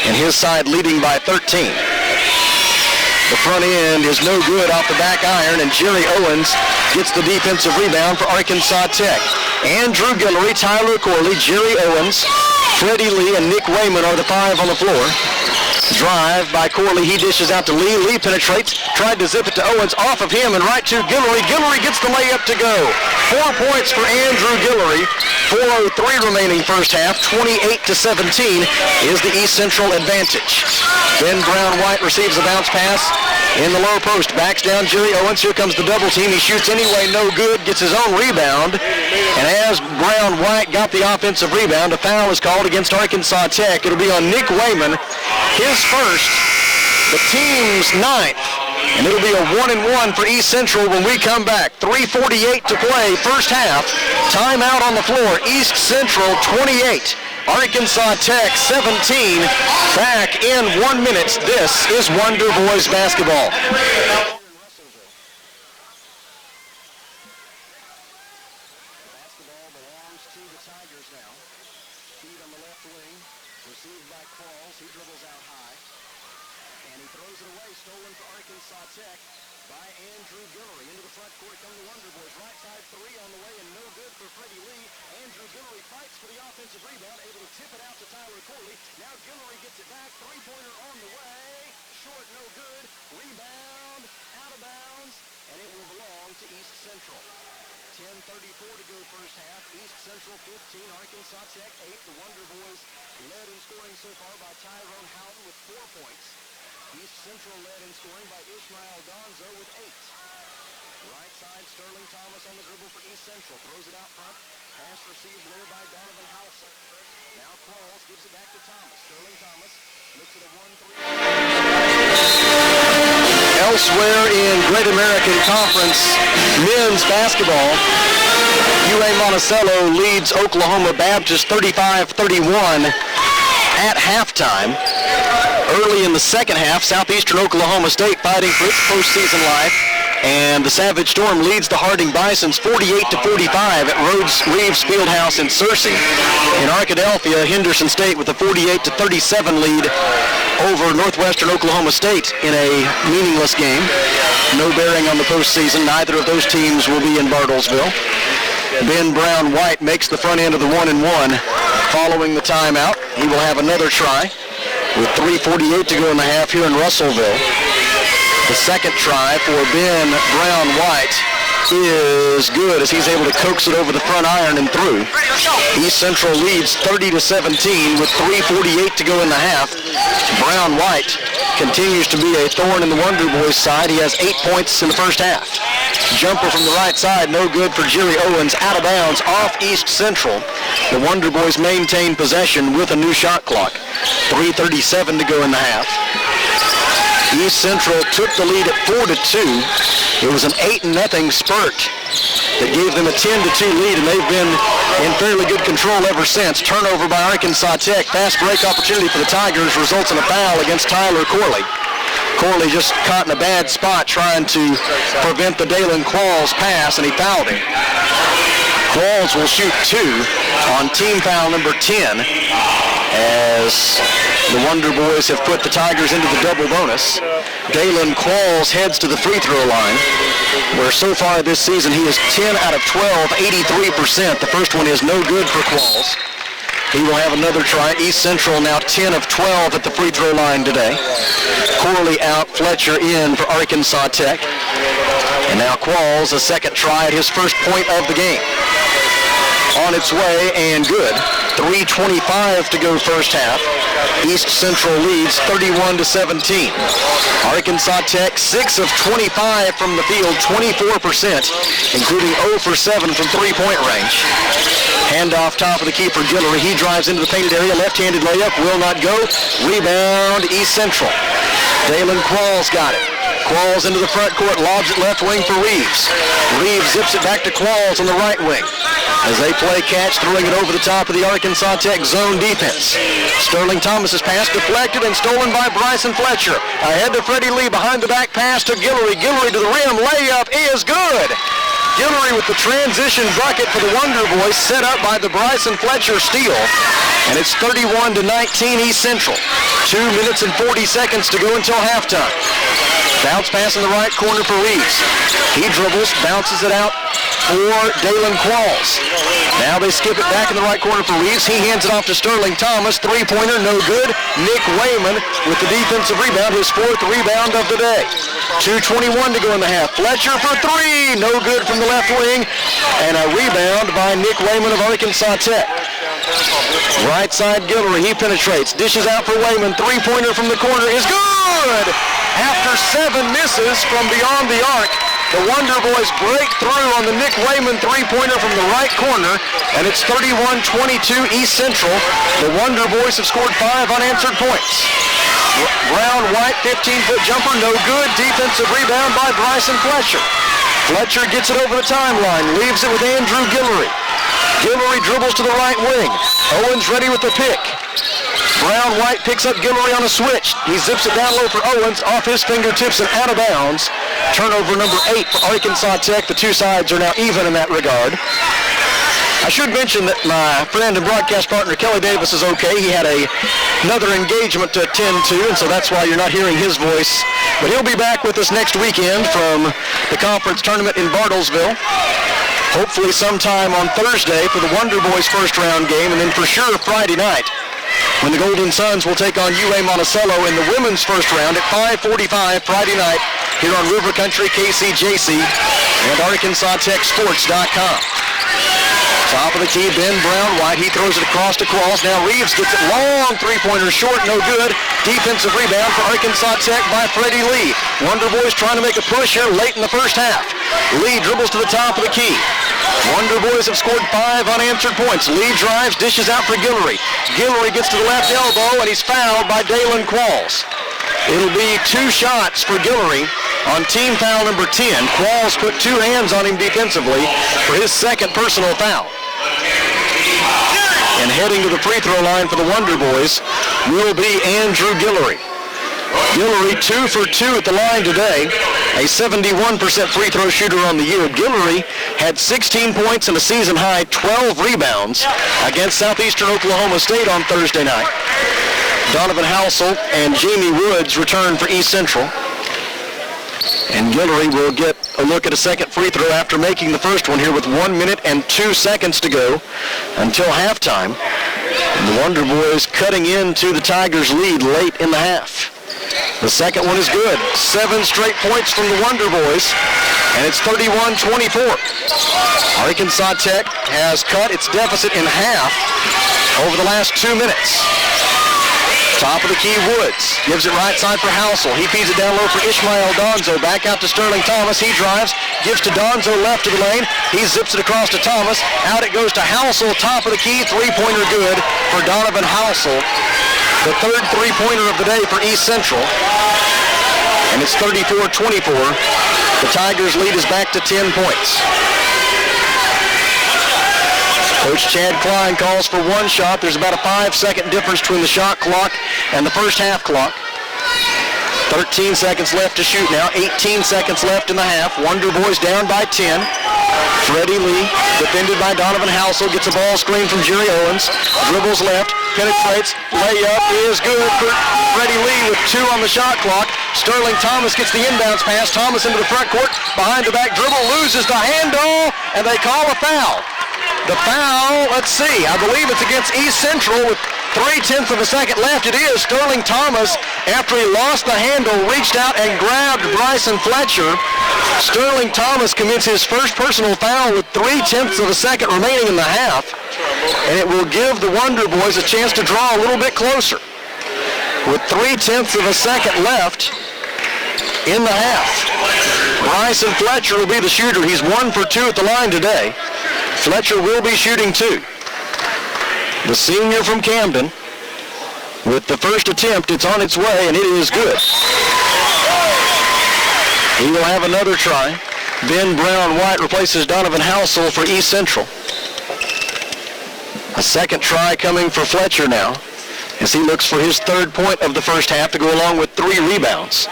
And his side leading by 13. The front end is no good off the back iron, and Jerry Owens gets the defensive rebound for Arkansas Tech. Andrew Guillory, Tyler Corley, Jerry Owens, Freddie Lee, and Nick Wayman are the 5 on the floor. Drive by Corley. He dishes out to Lee. Lee penetrates. Tried to zip it to Owens. Off of him and right to Guillory. Guillory gets the layup to go. 4 points for Andrew Guillory. 4:03 remaining first half. 28-17 is the East Central advantage. Ben Brown White receives a bounce pass in the low post. Backs down Jerry Owens. Here comes the double team. He shoots anyway. No good. Gets his own rebound. And as Brown White got the offensive rebound, a foul is called against Arkansas Tech. It'll be on Nick Wayman. His first, the team's 9th, And it'll be a 1-1 for East Central when we come back. 3:48 to play, first half. Timeout on the floor. East Central 28. Arkansas Tech 17. Back in 1 minute. This is Wonder Boys basketball. Arkansas Tech 8. The Wonder Boys led in scoring so far by Tyrone Houghton with 4 points. East Central led in scoring by Ishmael Gonzo with 8. Right side, Sterling Thomas on the dribble for East Central. Throws it out front. Pass received there by Donovan Housen. Now Qualls gives it back to Thomas. Sterling Thomas looks at a 1-3. Elsewhere in Great American Conference men's basketball, UA Monticello leads Oklahoma Baptist 35-31 at halftime. Early in the second half, Southeastern Oklahoma State fighting for its postseason life, and the Savage Storm leads the Harding Bisons 48-45 at Reeves Fieldhouse in Searcy. In Arkadelphia, Henderson State with a 48-37 lead over Northwestern Oklahoma State in a meaningless game. No bearing on the postseason. Neither of those teams will be in Bartlesville. Ben Brown White makes the front end of the 1-1 following the timeout. He will have another try with 3:48 to go in the half here in Russellville. The second try for Ben Brown White is good as he's able to coax it over the front iron and through. East Central leads 30-17 with 3:48 to go in the half. Brown White continues to be a thorn in the Wonder Boys side. He has 8 points in the first half. Jumper from the right side, no good for Jerry Owens, out of bounds off East Central. The Wonder Boys maintain possession with a new shot clock. 3:37 to go in the half. East Central took the lead at 4-2. It was an 8-0 spurt that gave them a 10-2 lead, and they've been in fairly good control ever since. Turnover by Arkansas Tech. Fast break opportunity for the Tigers results in a foul against Tyler Corley. Corley just caught in a bad spot trying to prevent the Dalen Qualls pass, and he fouled him. Qualls will shoot 2 on team foul number 10 as the Wonder Boys have put the Tigers into the double bonus. Dalen Qualls heads to the free throw line, where so far this season he is 10 out of 12, 83%. The first one is no good for Qualls. He will have another try. East Central now 10 of 12 at the free throw line today. Corley out, Fletcher in for Arkansas Tech. And now Qualls, a second try at his first point of the game. On its way and good. 3:25 to go first half. East Central leads 31-17. Arkansas Tech 6 of 25 from the field, 24%, including 0 for 7 from three-point range. Handoff top of the key for Guillory. He drives into the painted area. Left-handed layup will not go. Rebound East Central. Dalen Qualls got it. Qualls into the front court, lobs it left wing for Reeves. Reeves zips it back to Qualls on the right wing as they play catch, throwing it over the top of the Arkansas Tech zone defense. Sterling Thomas's pass deflected and stolen by Bryson Fletcher. Ahead to Freddie Lee, behind the back pass to Guillory. Guillory to the rim, layup is good. Guillory with the transition bucket for the Wonder Boys, set up by the Bryson Fletcher steal. And it's 31-19 East Central. 2 minutes and 40 seconds to go until halftime. Bounce pass in the right corner for Reeves. He dribbles, bounces it out for Dalen Qualls. Now they skip it back in the right corner for Reeves. He hands it off to Sterling Thomas. Three-pointer, no good. Nick Wayman with the defensive rebound, his 4th rebound of the day. 2:21 to go in the half. Fletcher for 3, no good from the left wing. And a rebound by Nick Wayman of Arkansas Tech. Right side Guillory, he penetrates, dishes out for Wayman. Three-pointer from the corner is good! After 7 misses from beyond the arc, the Wonder Boys break through on the Nick Wayman three-pointer from the right corner, and it's 31-22 East Central. The Wonder Boys have scored 5 unanswered points. Brown White, 15-foot jumper, no good. Defensive rebound by Bryson Fletcher. Fletcher gets it over the timeline, leaves it with Andrew Guillory. Guillory dribbles to the right wing. Owens ready with the pick. Brown White picks up Guillory on a switch. He zips it down low for Owens, off his fingertips and out of bounds. Turnover number 8 for Arkansas Tech. The two sides are now even in that regard. I should mention that my friend and broadcast partner Kelly Davis is okay. He had another engagement to attend to, and so that's why you're not hearing his voice. But he'll be back with us next weekend from the conference tournament in Bartlesville. Hopefully sometime on Thursday for the Wonder Boys first round game, and then for sure Friday night when the Golden Suns will take on UA Monticello in the women's first round at 5:45 Friday night here on River Country, KCJC, and ArkansasTechSports.com. Top of the key, Ben Brown White. He throws it across to Qualls. Now Reeves gets it long. Three-pointer short, no good. Defensive rebound for Arkansas Tech by Freddie Lee. Wonder Boys trying to make a push here late in the first half. Lee dribbles to the top of the key. Wonder Boys have scored 5 unanswered points. Lee drives, dishes out for Guillory. Guillory gets to the left elbow, and he's fouled by Dalen Qualls. It'll be 2 shots for Guillory on team foul number 10. Qualls put 2 hands on him defensively for his second personal foul. And heading to the free throw line for the Wonder Boys will be Andrew Guillory. Guillory 2 for 2 at the line today, a 71% free throw shooter on the year. Guillory had 16 points and a season high 12 rebounds against Southeastern Oklahoma State on Thursday night. Donovan Housel and Jamie Woods return for East Central. And Guillory will get a look at a second free throw after making the first one here with 1 minute and 2 seconds to go until halftime. And the Wonder Boys cutting into the Tigers' lead late in the half. The second one is good. 7 straight points from the Wonder Boys, and it's 31-24. Arkansas Tech has cut its deficit in half over the last 2 minutes. Top of the key, Woods gives it right side for Housel. He feeds it down low for Ishmael Donzo. Back out to Sterling Thomas. He drives, gives to Donzo left of the lane. He zips it across to Thomas. Out it goes to Housel. Top of the key, three-pointer good for Donovan Housel. The third three-pointer of the day for East Central. And it's 34-24. The Tigers' lead is back to 10 points. Coach Chad Klein calls for 1 shot. There's about a 5-second difference between the shot clock and the first half clock. 13 seconds left to shoot now. 18 seconds left in the half. Wonder Boys down by 10. Freddie Lee, defended by Donovan Housel, gets a ball screen from Jerry Owens. Dribbles left, penetrates, layup is good for Freddie Lee with 2 on the shot clock. Sterling Thomas gets the inbounds pass. Thomas into the front court, behind the back dribble, loses the handle, and they call a foul. The foul, let's see, I believe it's against East Central with 0.3 of a second left. It is Sterling Thomas, after he lost the handle, reached out and grabbed Bryson Fletcher. Sterling Thomas commits his first personal foul with 0.3 of a second remaining in the half, and it will give the Wonder Boys a chance to draw a little bit closer. With 0.3 of a second left in the half. Bryson Fletcher will be the shooter. He's 1 for 2 at the line today. Fletcher will be shooting 2. The senior from Camden, with the first attempt, it's on its way, and it is good. He will have another try. Ben Brown White replaces Donovan Housel for East Central. A second try coming for Fletcher now, as he looks for his 3rd point of the first half to go along with 3 rebounds.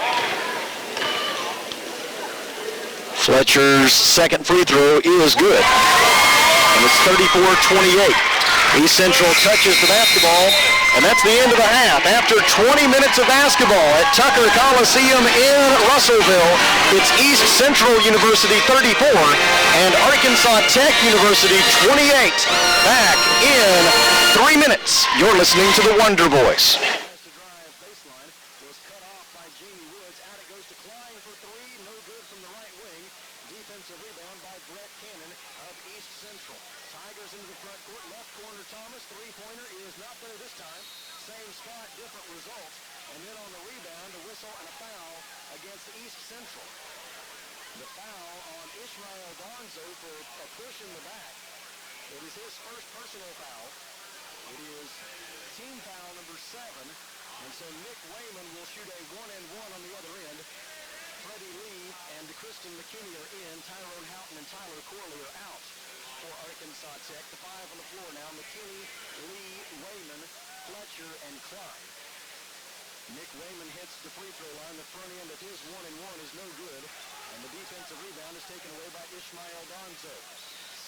Fletcher's second free throw is good. And it's 34-28. East Central touches the basketball, and that's the end of the half. After 20 minutes of basketball at Tucker Coliseum in Russellville, it's East Central University 34 and Arkansas Tech University 28. Back in 3 minutes, you're listening to the Wonder Boys. His first personal foul. It is team foul number 7 And so Nick Wayman will shoot a 1-and-1 on the other end. Freddie Lee and Kristen McKinney are in. Tyrone Houghton and Tyler Corley are out for Arkansas Tech. The five on the floor now: McKinney, Lee, Wayman, Fletcher, and Klein. Nick Wayman heads to the free throw line. The front end of his 1-and-1 is no good. And the defensive rebound is taken away by Ishmael Donzo.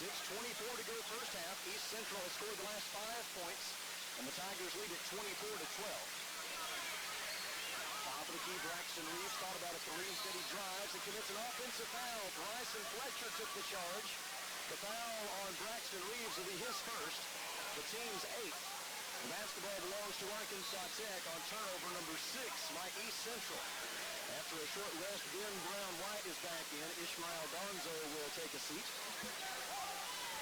6:24 to go first half. East Central has scored the last 5 points, and the Tigers lead at 24-12. Top of the key, Braxton Reeves thought about a three. Instead he drives and commits an offensive foul. Bryson Fletcher took the charge. The foul on Braxton Reeves will be his first. The team's 8th. The basketball belongs to Arkansas Tech on turnover number 6 by East Central. After a short rest, Ben Brown-White is back in. Ishmael Donzo will take a seat.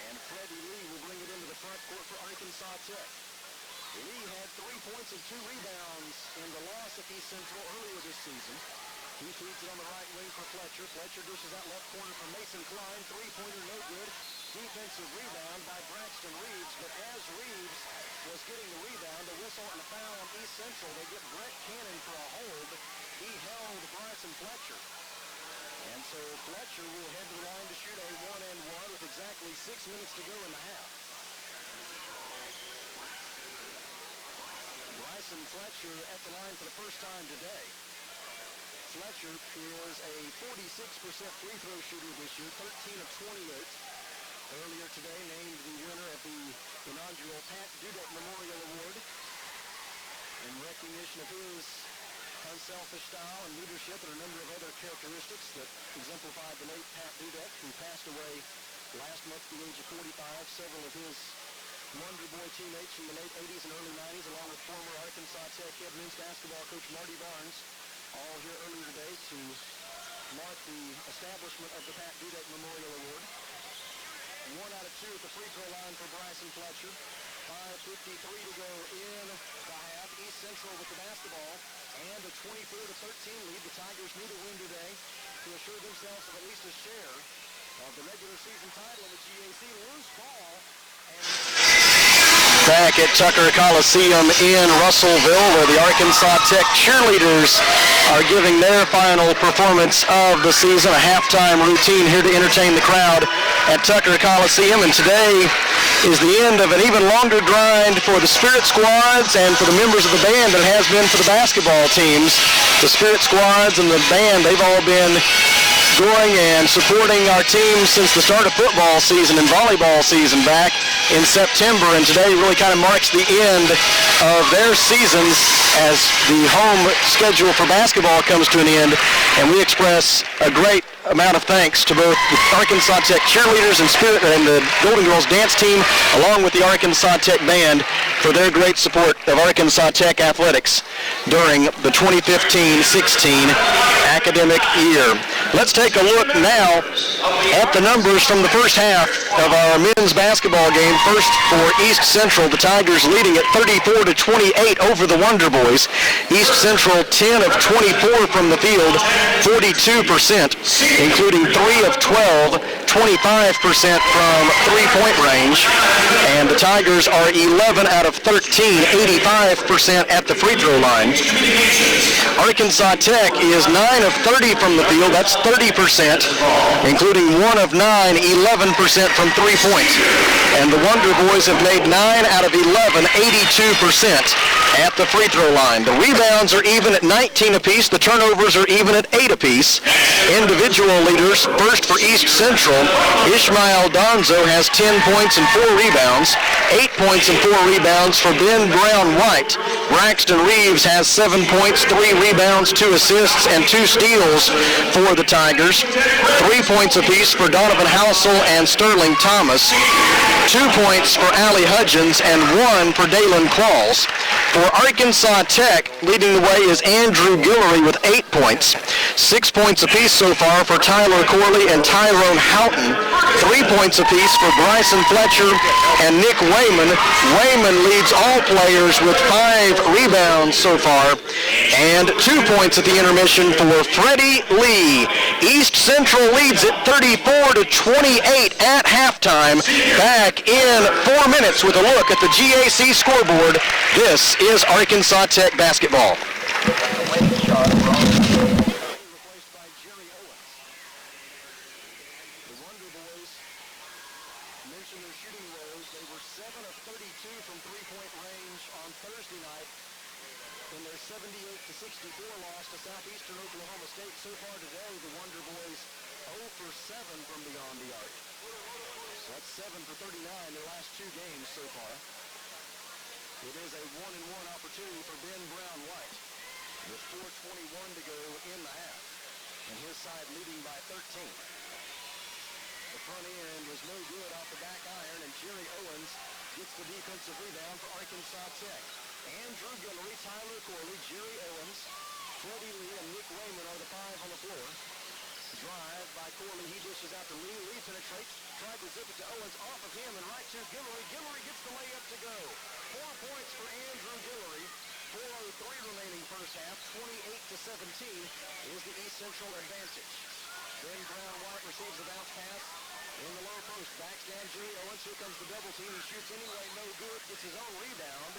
And Freddie Lee will bring it into the front court for Arkansas Tech. Lee had 3 points and 2 rebounds in the loss at East Central earlier this season. He feeds it on the right wing for Fletcher. Fletcher dishes out left corner for Mason Klein. Three-pointer no good. Defensive rebound by Braxton Reeves. But as Reeves was getting the rebound, a whistle and a foul on East Central. They get Brett Cannon for a hold. He held Bryson Fletcher. And so Fletcher will head to the line to shoot a 1-and-1 with exactly 6 minutes to go in the half. Bryson Fletcher at the line for the first time today. Fletcher is a 46% free throw shooter this year, 13 of 28. Earlier today named the winner of the inaugural Pat Dudek Memorial Award in recognition of his unselfish style and leadership and a number of other characteristics that exemplified the late Pat Dudek, who passed away last month at the age of 45. Several of his Wonder Boy teammates from the late 80s and early 90s, along with former Arkansas Tech head men's basketball coach Marty Barnes, all here earlier today to mark the establishment of the Pat Dudek Memorial Award. 1 out of 2 at the free throw line for Bryson Fletcher. 5:53 to go in the half. East Central with the basketball and a 24-13 lead. The Tigers need a win today to assure themselves of at least a share of the regular season title of the GAC. Loose ball. Back at Tucker Coliseum in Russellville, where the Arkansas Tech cheerleaders are giving their final performance of the season, a halftime routine here to entertain the crowd at Tucker Coliseum. And today is the end of an even longer grind for the Spirit Squads and for the members of the band than it has been for the basketball teams. The Spirit Squads and the band, they've all been going and supporting our team since the start of football season and volleyball season back in September, and today really kind of marks the end of their seasons as the home schedule for basketball comes to an end, and we express a great amount of thanks to both the Arkansas Tech cheerleaders and Spirit and the Golden Girls dance team, along with the Arkansas Tech band, for their great support of Arkansas Tech athletics during the 2015-16 academic year. Let's take a look now at the numbers from the first half of our men's basketball game. First for East Central, the Tigers leading at 34-28 over the Wonder Boys. East Central 10 of 24 from the field, 42%, including 3 of 12, 25% from three-point range. And the Tigers are 11 out of 13, 85% at the free throw line. Arkansas Tech is 9 of 30 from the field, that's 30%, including 1 of 9, 11% from 3 points. And the Wonder Boys have made 9 out of 11, 82% at the free throw line. The rebounds are even at 19 apiece. The turnovers are even at 8 apiece. Individual leaders, first for East Central, Ishmael Donzo has 10 points and 4 rebounds. 8 points and 4 rebounds for Ben Brown-White. Braxton Reeves has 7 points, 3 rebounds, 2 assists, and 2 steals for the Tigers. 3 points apiece for Donovan Housel and Sterling Thomas. 2 points for Allie Hudgens and 1 for Dalen Qualls. For Arkansas Tech, leading the way is Andrew Guillory with 8 points. 6 points apiece so far for Tyler Corley and Tyrone Houghton. 3 points apiece for Bryson Fletcher and Nick Wayman. Wayman leads all players with 5 rebounds so far. And 2 points at the intermission for Freddie Lee. East Central leads it 34-28 at halftime. Back in 4 minutes with a look at the GAC scoreboard. This is Arkansas Tech basketball. Replaced by Jerry Owens. The Wonder Boys mentioned their shooting woes. They were 7 of 32 from three-point range on Thursday night in their 78-64 loss to Southeastern Oklahoma State. So far today, the Wonder Boys 0 for 7 from beyond the arc. So that's 7 for 39 their last 2 games so far. It is a 1-and-1 opportunity for Ben Brown White with 4:21 to go in the half, and his side leading by 13. The front end was no good off the back iron, and Jerry Owens gets the defensive rebound for Arkansas Tech. Andrew Guillory, Tyler Corley, Jerry Owens, Freddie Lee, and Nick Wayman are the 5 on the floor. Drive by Corley, he dishes out to Lee. Lee penetrates, tried to zip it to Owens, off of him, and right to Guillory. Guillory gets the layup to go. 4 points for Andrew Guillory. 4:03 remaining first half. 28-17 is the East Central advantage. Then Brown White receives a bounce pass in the low post. Backs down Jerry Owens. Here comes the double team. He shoots anyway, no good. Gets his own rebound.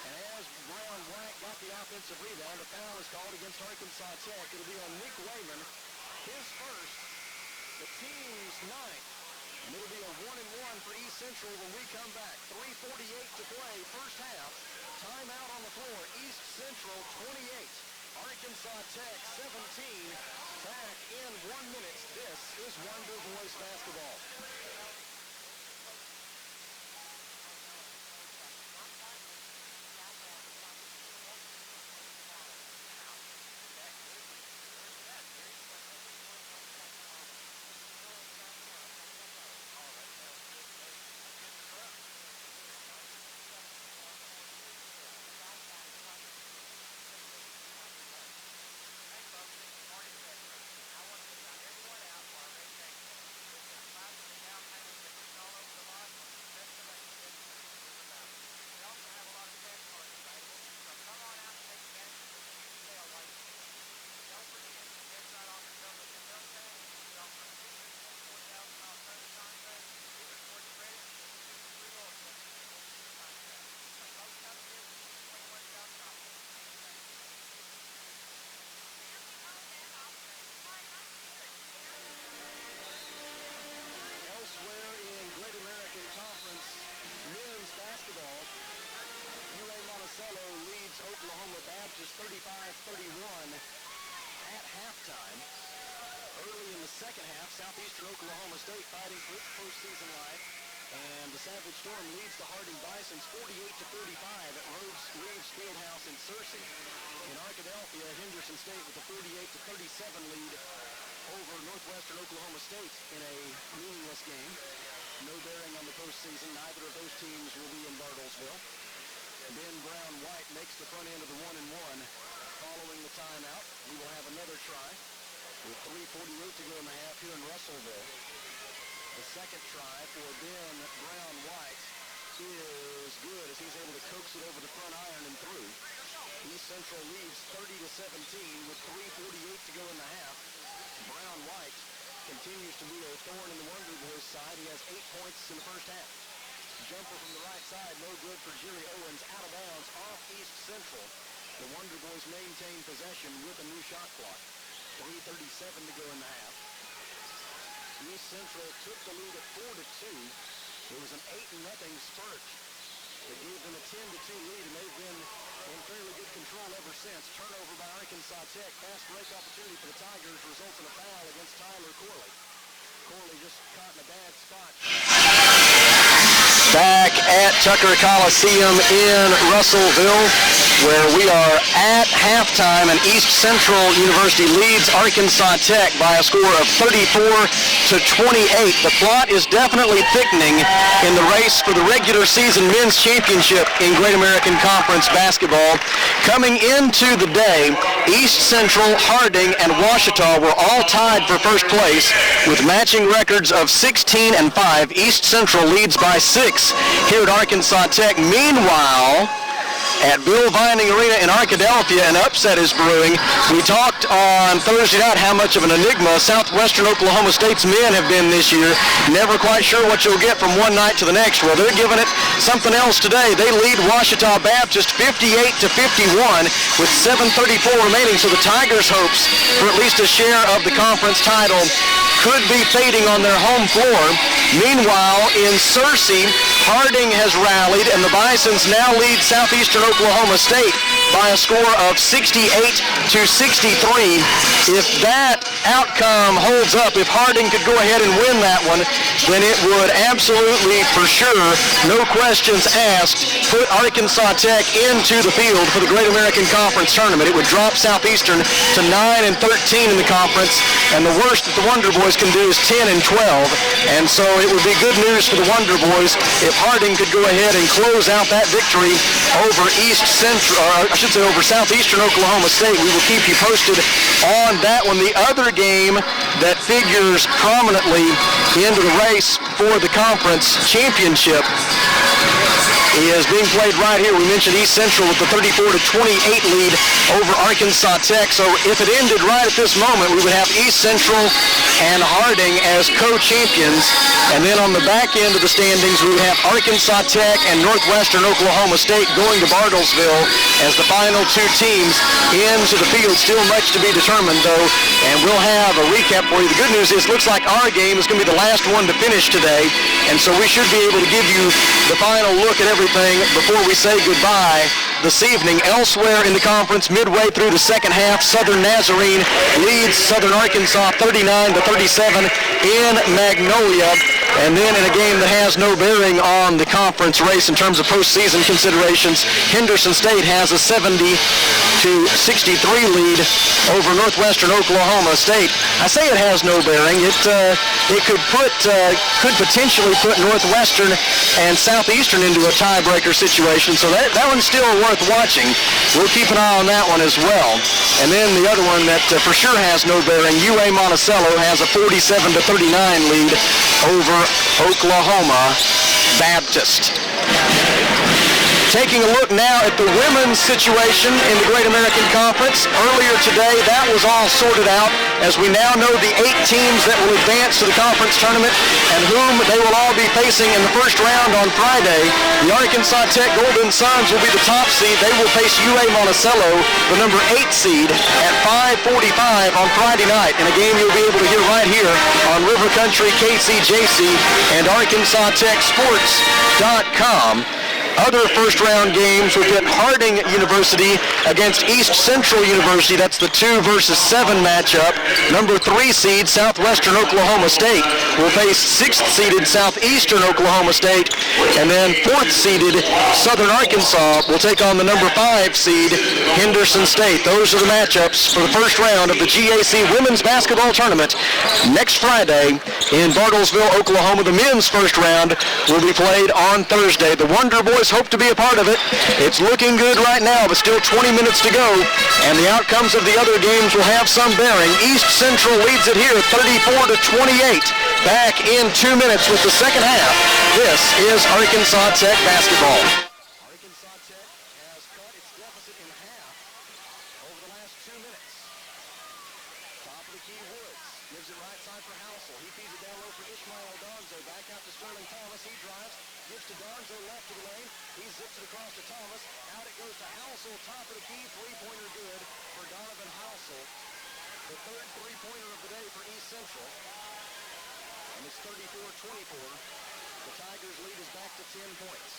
And as Brown White got the offensive rebound, a foul is called against Arkansas Tech. It'll be on Nick Wayman. His first, the team's 9th. And it'll be a 1-and-1 for East Central when we come back. 3:48 to play, first half. Timeout on the floor. East Central 28. Arkansas Tech 17. Back in 1 minute. This is Wonder Boys basketball. Oklahoma Baptist 35-31 at halftime. Early in the second half, Southeastern Oklahoma State fighting for its postseason life, and the Savage Storm leads the Harding Bisons 48-35 at Reeves Fieldhouse in Searcy. In Arkadelphia, Henderson State with a 48-37 lead over Northwestern Oklahoma State in a meaningless game. No bearing on the postseason. Neither of those teams will be in Bartlesville. Ben Brown White makes the front end of the 1-and-1. Following the timeout, we will have another try with 3:48 to go in the half here in Russellville. The second try for Ben Brown White is good as he's able to coax it over the front iron and through. East Central leads 30-17 with 3:48 to go in the half. Brown White continues to be a thorn in the Wonder Boys side. He has 8 points in the first half. Jumper from the right side, no good for Jerry Owens, out of bounds off East Central. The Wonder Boys maintain possession with a new shot clock. 3:37 to go in the half. East Central took the lead at 4-2. It was an 8-0 spurt that gave them a 10-2 lead, and they've been in fairly good control ever since. Turnover by Arkansas Tech. Fast break opportunity for the Tigers results in a foul against Tyler Corley. Corley just caught in a bad spot. Back at Tucker Coliseum in Russellville, where we are at halftime, and East Central University leads Arkansas Tech by a score of 34-28. The plot is definitely thickening in the race for the regular season men's championship in Great American Conference basketball. Coming into the day, East Central, Harding, and Ouachita were all tied for first place with matching records of 16-5. East Central leads by 6 here at Arkansas Tech. Meanwhile, at Bill Vining Arena in Arkadelphia. An upset is brewing. We talked on Thursday night how much of an enigma Southwestern Oklahoma State's men have been this year. Never quite sure what you'll get from one night to the next. Well, they're giving it something else today. They lead Ouachita Baptist 58-51 with 7:34 remaining. So the Tigers' hopes for at least a share of the conference title could be fading on their home floor. Meanwhile, in Searcy, Harding has rallied, and the Bisons now lead Southeastern Oklahoma State by a score of 68-63. If that outcome holds up, if Harding could go ahead and win that one, then it would absolutely, for sure, no questions asked, put Arkansas Tech into the field for the Great American Conference Tournament. It would drop Southeastern to 9-13 in the conference, and the worst that the Wonder Boys can do is 10-12. And so it would be good news for the Wonder Boys if Harding could go ahead and close out that victory over over Southeastern Oklahoma State. We will keep you posted on that one. The other game that figures prominently into the race for the conference championship is being played right here. We mentioned East Central with the 34-28 lead over Arkansas Tech. So if it ended right at this moment, we would have East Central and Harding as co-champions. And then on the back end of the standings, we would have Arkansas Tech and Northwestern Oklahoma State going to Bartlesville as the final two teams into the field. Still much to be determined, though, and we'll have a recap for you. The good news is it looks like our game is going to be the last one to finish today, and so we should be able to give you the final look at everything before we say goodbye this evening. Elsewhere in the conference, midway through the second half, Southern Nazarene leads Southern Arkansas 39-37 in Magnolia. And then in a game that has no bearing on the conference race in terms of postseason considerations, Henderson State has a 70-63 lead over Northwestern Oklahoma State. I say it has no bearing. It could potentially put Northwestern and Southeastern into a tiebreaker situation. So that one's still worth watching. We'll keep an eye on that one as well. And then the other one that for sure has no bearing, UA Monticello has a 47-39 lead over Oklahoma Baptist. Taking a look now at the women's situation in the Great American Conference. Earlier today, that was all sorted out as we now know the 8 teams that will advance to the conference tournament and whom they will all be facing in the first round on Friday. The Arkansas Tech Golden Suns will be the top seed. They will face UA Monticello, the number 8 seed, at 5:45 on Friday night in a game you'll be able to hear right here on River Country, KCJC, and ArkansasTechSports.com. Other first-round games will get Harding University against East Central University. That's the 2 versus 7 matchup. Number 3 seed Southwestern Oklahoma State will face 6th-seeded Southeastern Oklahoma State. And then 4th-seeded Southern Arkansas will take on the number 5 seed Henderson State. Those are the matchups for the first round of the GAC Women's Basketball Tournament next Friday in Bartlesville, Oklahoma. The men's first round will be played on Thursday. The Wonder Boys hope to be a part of it. It's looking good right now, but still 20 minutes to go, and the outcomes of the other games will have some bearing. East Central leads it here 34-28. Back in 2 minutes with the second half. This is Arkansas Tech basketball. Arkansas Tech has cut its deficit in half over the last 2 minutes. Top of the key, Woods gives it right side for Housel. He feeds it down low for Ishmael Donzo. Back out to Sterling Thomas. He drives. Gives to Donzo left of the lane. He zips it across to Thomas. Out it goes to Housel. Top of the key. Three-pointer good for Donovan Housel. The third three-pointer of the day for East Central. And it's 34-24. The Tigers' lead is back to 10 points.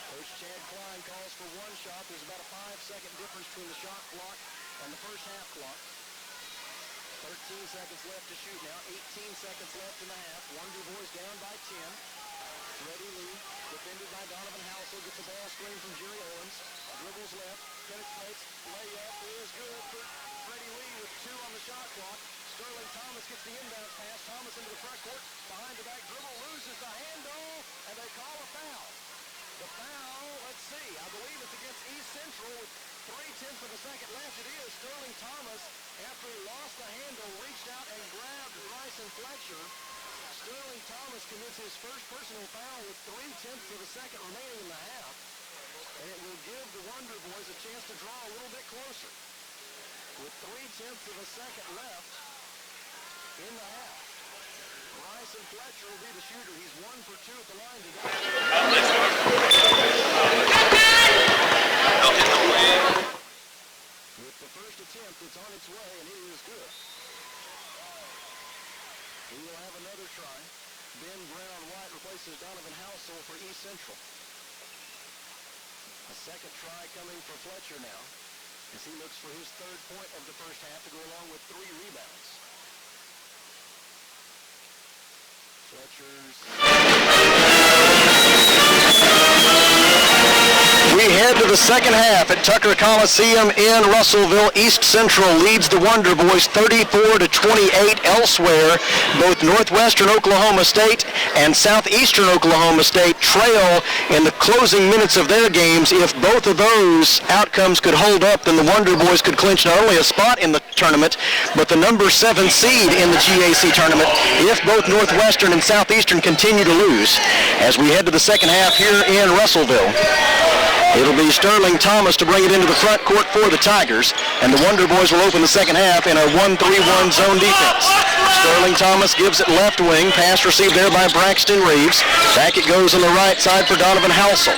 Coach Chad Klein calls for one shot. There's about a 5-second difference between the shot clock and the first half clock. 13 seconds left to shoot now. 18 seconds left in the half. Wonder Boys down by 10. Freddie Lee, defended by Donovan Housel, gets a ball screen from Jerry Owens. Dribbles left, penetrates, layup is good for Freddie Lee with 2 on the shot clock. Sterling Thomas gets the inbound pass. Thomas into the front court, behind the back dribble, loses the handle, and they call a foul. The foul, let's see, I believe it's against East Central with 3/10 of a second left. It is Sterling Thomas, after he lost the handle, reached out and grabbed Bryson Fletcher. Sterling Thomas commits his first personal foul with 0.3 of a second remaining in the half. And it will give the Wonder Boys a chance to draw a little bit closer. With 0.3 of a second left in the half. Bryson Fletcher will be the shooter. He's 1 for 2 at the line today. With the first attempt, it's on its way, and it is good. He will have another try. Ben Brown White replaces Donovan Housel for East Central. A second try coming for Fletcher now, as he looks for his third point of the first half to go along with 3 rebounds. We head to the second half at Tucker Coliseum in Russellville. East Central leads the Wonder Boys 34-28 elsewhere. Both Northwestern Oklahoma State and Southeastern Oklahoma State trail in the closing minutes of their games. If both of those outcomes could hold up, then the Wonder Boys could clinch not only a spot in the tournament, but the number 7 seed in the GAC tournament if both Northwestern and Southeastern continue to lose. As we head to the second half here in Russellville, it'll be Sterling Thomas to bring it into the front court for the Tigers, and the Wonder Boys will open the second half in a 1-3-1 zone defense. Sterling Thomas gives it left wing. Pass received there by Braxton Reeves. Back it goes on the right side for Donovan Housel.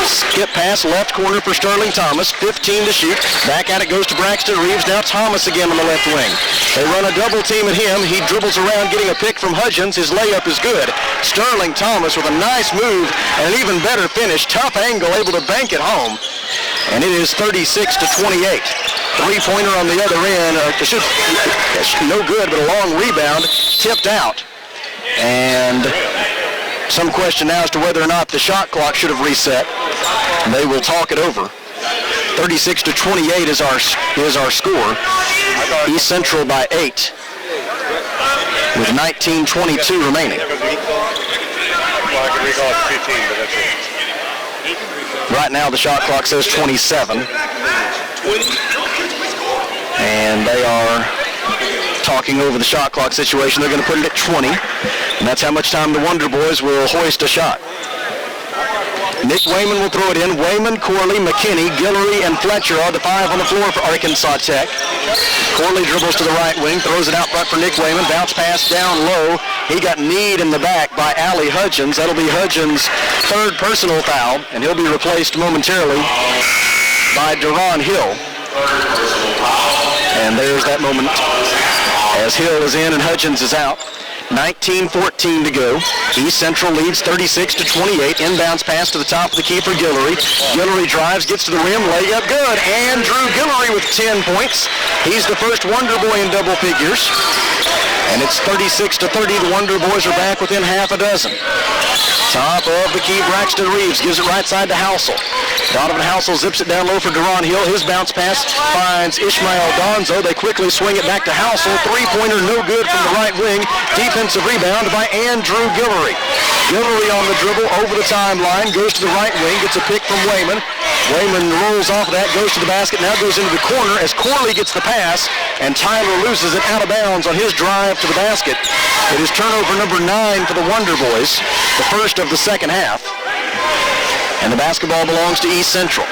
Skip pass left corner for Sterling Thomas. 15 to shoot. Back at it goes to Braxton Reeves. Now Thomas again on the left wing. They run a double team at him. He dribbles around getting a pick from Hudgens. His layup is good. Sterling Thomas with a nice move and an even better finish. Tough angle, able to bank it home. And it is 36-28. Three-pointer on the other end. No good, but a long rebound. Tipped out. And some question now as to whether or not the shot clock should have reset. They will talk it over. 36-28 is our score. East Central by 8 with 19:22 remaining. Right now the shot clock says 27. And they are talking over the shot clock situation. They're going to put it at 20. And that's how much time the Wonder Boys will hoist a shot. Nick Wayman will throw it in. Wayman, Corley, McKinney, Guillory, and Fletcher are the 5 on the floor for Arkansas Tech. Corley dribbles to the right wing, throws it out front for Nick Wayman. Bounce pass down low. He got kneed in the back by Allie Hudgens. That'll be Hudgens' third personal foul, and he'll be replaced momentarily by Deron Hill. And there's that moment as Hill is in and Hudgens is out. 19:14 to go. East Central leads 36-28. Inbounds pass to the top of the key for Guillory. Guillory drives, gets to the rim, layup good. Andrew Guillory with 10 points. He's the first Wonder Boy in double figures. And it's 36-30. The Wonder Boys are back within half a dozen. Top of the key, Braxton Reeves gives it right side to Housel. Donovan Housel zips it down low for Deron Hill. His bounce pass finds Ishmael Donzo. They quickly swing it back to Housel. Three-pointer no good from the right wing. Defensive rebound by Andrew Guillory. Guillory on the dribble over the timeline. Goes to the right wing. Gets a pick from Wayman. Wayman rolls off of that. Goes to the basket. Now goes into the corner as Corley gets the pass. And Tyler loses it out of bounds on his drive to the basket. It is turnover number 9 for the Wonder Boys. The first of the second half. And the basketball belongs to East Central.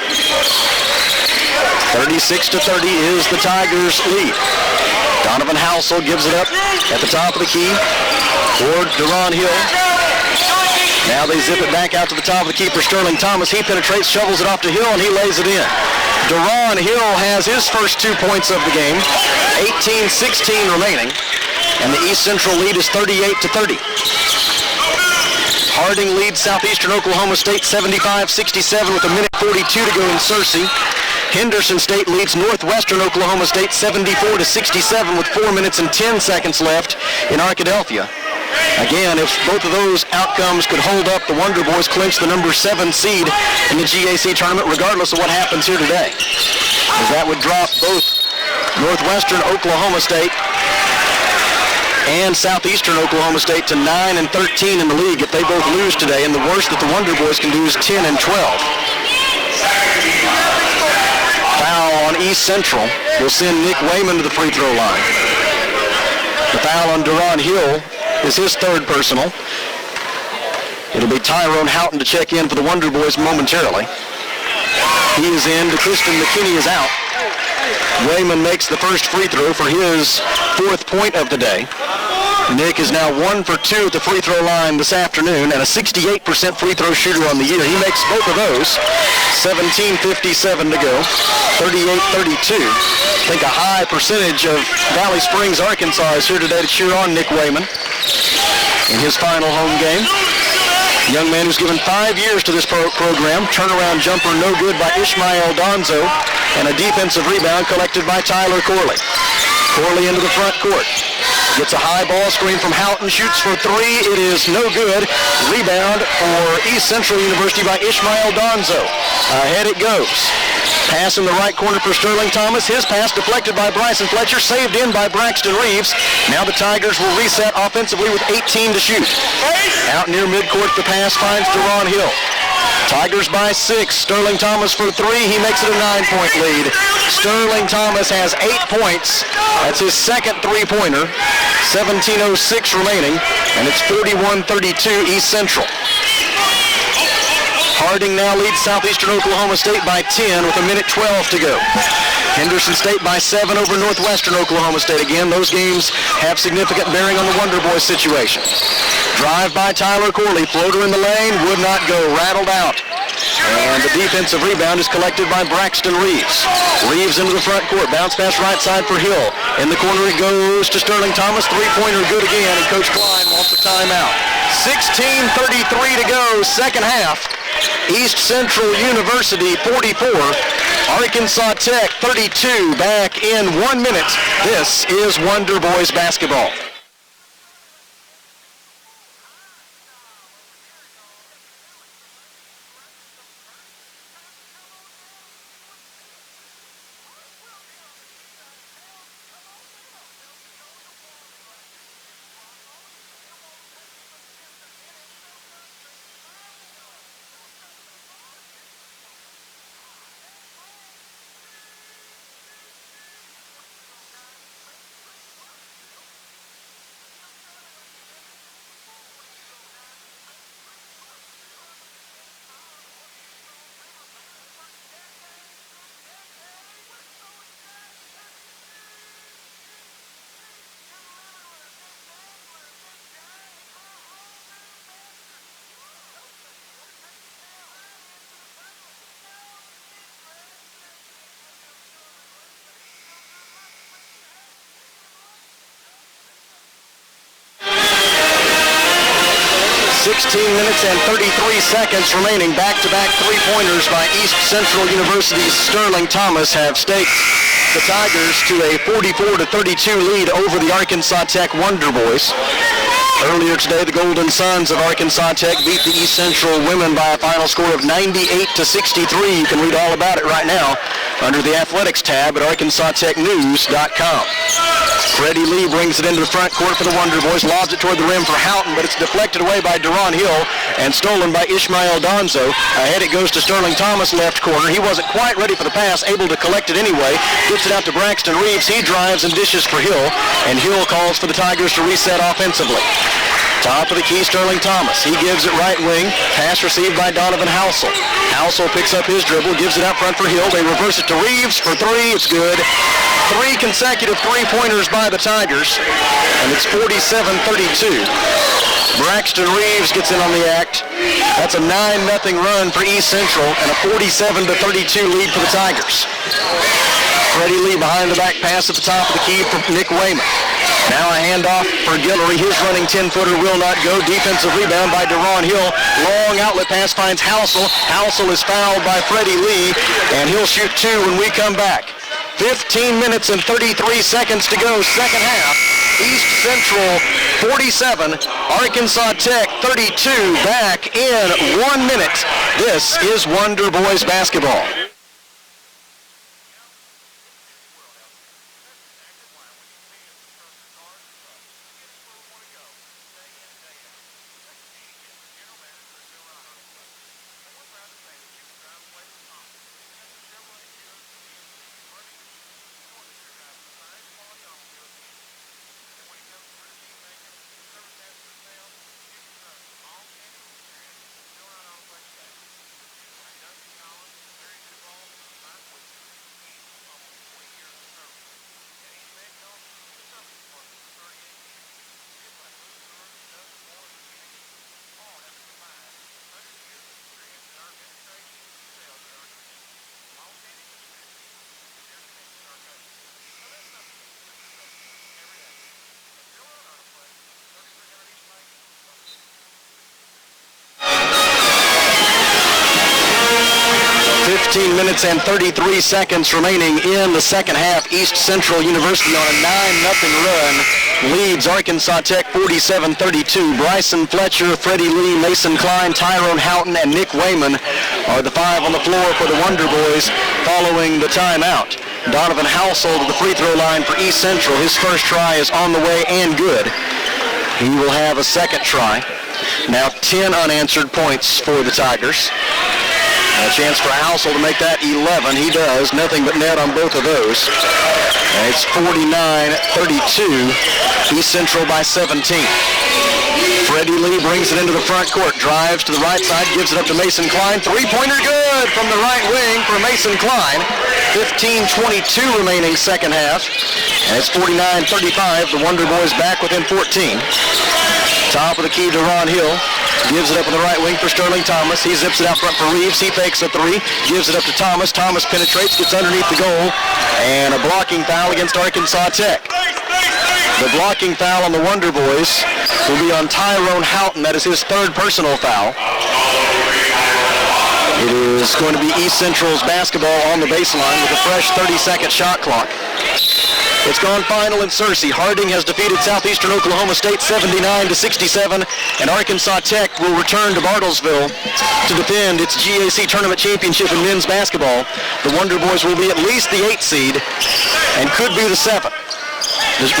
36-30 is the Tigers' lead. Donovan Housel gives it up at the top of the key for Deron Hill. Now they zip it back out to the top of the key for Sterling Thomas. He penetrates, shovels it off to Hill, and he lays it in. Deron Hill has his first 2 points of the game. 18-16 remaining. And the East Central lead is 38-30. Harding leads Southeastern Oklahoma State 75-67 with a minute 42 to go in Searcy. Henderson State leads Northwestern Oklahoma State 74-67 with 4 minutes and 10 seconds left in Arkadelphia. Again, if both of those outcomes could hold up, the Wonder Boys clinch the number 7 seed in the GAC tournament, regardless of what happens here today. As that would drop both Northwestern Oklahoma State and Southeastern Oklahoma State to 9 and 13 in the league if they both lose today, and the worst that the Wonder Boys can do is 10 and 12. Foul on East Central will send Nick Wayman to the free throw line. The foul on Deron Hill is his third personal. It'll be Tyrone Houghton to check in for the Wonder Boys momentarily. He is in. DeKristin McKinney is out. Wayman makes the first free throw for his fourth point of the day. Nick is now 1 for 2 at the free throw line this afternoon and a 68% free throw shooter on the year. He makes both of those. 17:57 to go. 38-32. I think a high percentage of Valley Springs, Arkansas is here today to cheer on Nick Wayman in his final home game. Young man who's given 5 years to this program. Turnaround jumper no good by Ishmael Donzo, and a defensive rebound collected by Tyler Corley. Corley into the front court. Gets a high ball screen from Houghton. Shoots for three. It is no good. Rebound for East Central University by Ishmael Donzo. Ahead it goes. Pass in the right corner for Sterling Thomas. His pass deflected by Bryson Fletcher. Saved in by Braxton Reeves. Now the Tigers will reset offensively with 18 to shoot. Out near midcourt, the pass finds Deron Hill. Tigers by 6. Sterling Thomas for three. He makes it a 9-point lead. Sterling Thomas has 8 points. That's his second three-pointer. 17:06 remaining, and it's 41-32 East Central. Harding now leads Southeastern Oklahoma State by 10 with 1:12 to go. Henderson State by 7 over Northwestern Oklahoma State. Again, those games have significant bearing on the Wonder Boys situation. Drive by Tyler Corley. Floater in the lane. Would not go. Rattled out. And the defensive rebound is collected by Braxton Reeves. Reeves into the front court. Bounce pass right side for Hill. In the corner it goes to Sterling Thomas. Three-pointer good again, and Coach Klein wants a timeout. 16:33 to go, second half. East Central University 44. Arkansas Tech 32. Back in 1 minute. This is Wonder Boys basketball. Minutes and 33 seconds remaining. Back-to-back three-pointers by East Central University's Sterling Thomas have staked the Tigers to a 44-32 lead over the Arkansas Tech Wonder Boys. Earlier today, the Golden Suns of Arkansas Tech beat the East Central women by a final score of 98-63. You can read all about it right now under the Athletics tab at arkansastechnews.com. Freddie Lee brings it into the front court for the Wonder Boys, lobs it toward the rim for Houghton, but it's deflected away by Deron Hill and stolen by Ishmael Donzo. Ahead it goes to Sterling Thomas, left corner. He wasn't quite ready for the pass, able to collect it anyway. Gets it out to Braxton Reeves. He drives and dishes for Hill, and Hill calls for the Tigers to reset offensively. Top of the key, Sterling Thomas. He gives it right wing. Pass received by Donovan Housel. Housel picks up his dribble, gives it out front for Hill. They reverse it to Reeves for three. It's good. 3 consecutive three-pointers by the Tigers, and it's 47-32. Braxton Reeves gets in on the act. That's a 9-0 run for East Central and a 47-32 lead for the Tigers. Freddie Lee behind the back pass at the top of the key for Nick Wayman. Now a handoff for Guillory. His running 10-footer will not go. Defensive rebound by Deron Hill. Long outlet pass finds Housel. Housel is fouled by Freddie Lee, and he'll shoot two when we come back. 15 minutes and 33 seconds to go, second half. East Central 47, Arkansas Tech 32. Back in 1 minute. This is Wonder Boys basketball. 14 minutes and 33 seconds remaining in the second half. East Central University on a 9-0 run leads Arkansas Tech 47-32. Bryson Fletcher, Freddie Lee, Mason Klein, Tyrone Houghton, and Nick Wayman are the five on the floor for the Wonder Boys following the timeout. Donovan Housel to the free throw line for East Central. His first try is on the way and good. He will have a second try. Now 10 unanswered points for the Tigers. A chance for Housel to make that 11. He does. Nothing but net on both of those. And it's 49-32. East Central by 17. Freddie Lee brings it into the front court. Drives to the right side. Gives it up to Mason Klein. Three-pointer good from the right wing for Mason Klein. 15:22 remaining second half. And it's 49-35. The Wonder Boys back within 14. Top of the key to Ron Hill. Gives it up on the right wing for Sterling Thomas. He zips it out front for Reeves. He fakes a three. Gives it up to Thomas. Thomas penetrates, gets underneath the goal. And a blocking foul against Arkansas Tech. The blocking foul on the Wonder Boys will be on Tyrone Houghton. That is his third personal foul. It is going to be East Central's basketball on the baseline with a fresh 30-second shot clock. It's gone final in Searcy. Harding has defeated Southeastern Oklahoma State 79-67, and Arkansas Tech will return to Bartlesville to defend its GAC tournament championship in men's basketball. The Wonder Boys will be at least the 8th seed and could be the 7th,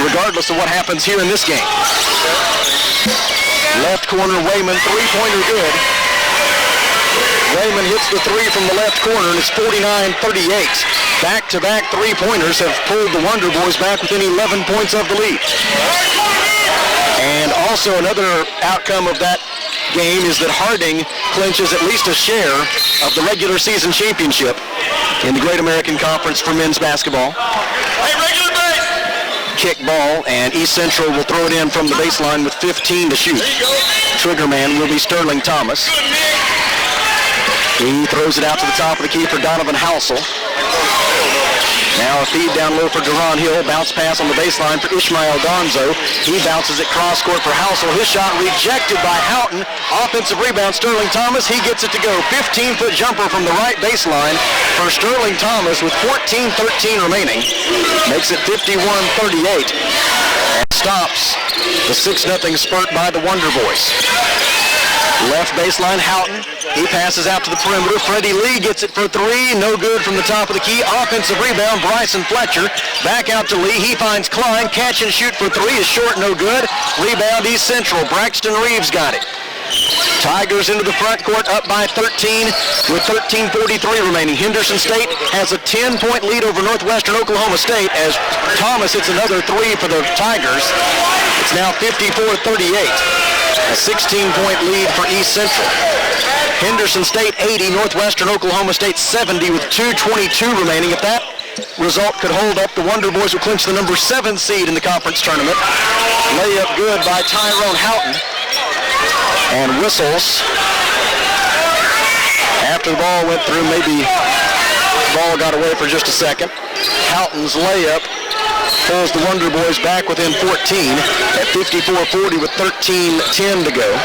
regardless of what happens here in this game. Left corner, Wayman, three-pointer good. Wayman hits the three from the left corner, and it's 49-38. Back-to-back three-pointers have pulled the Wonder Boys back within 11 points of the lead. And also another outcome of that game is that Harding clinches at least a share of the regular season championship in the Great American Conference for men's basketball. Kick ball, and East Central will throw it in from the baseline with 15 to shoot. Trigger man will be Sterling Thomas. He throws it out to the top of the key for Donovan Housel. Now a feed down low for Deron Hill. Bounce pass on the baseline for Ishmael Donzo. He bounces it cross court for Housel. His shot rejected by Houghton. Offensive rebound, Sterling Thomas. He gets it to go. 15-foot jumper from the right baseline for Sterling Thomas with 14:13 remaining. Makes it 51-38. And stops the 6-0 spurt by the Wonder Boys. Left baseline, Houghton. He passes out to the perimeter. Freddie Lee gets it for three. No good from the top of the key. Offensive rebound, Bryson Fletcher. Back out to Lee. He finds Klein. Catch and shoot for three is short, no good. Rebound, East Central. Braxton Reeves got it. Tigers into the front court, up by 13 with 13:43 remaining. Henderson State has a 10-point lead over Northwestern Oklahoma State as Thomas hits another three for the Tigers. It's now 54-38. A 16-point lead for East Central. Henderson State 80, Northwestern Oklahoma State 70 with 2:22 remaining. If that result could hold up, the Wonder Boys will clinch the number 7 seed in the conference tournament. Layup good by Tyrone Houghton. And whistles. After the ball went through, maybe the ball got away for just a second. Houghton's layup pulls the Wonder Boys back within 14 at 54-40 with 13:10 to go.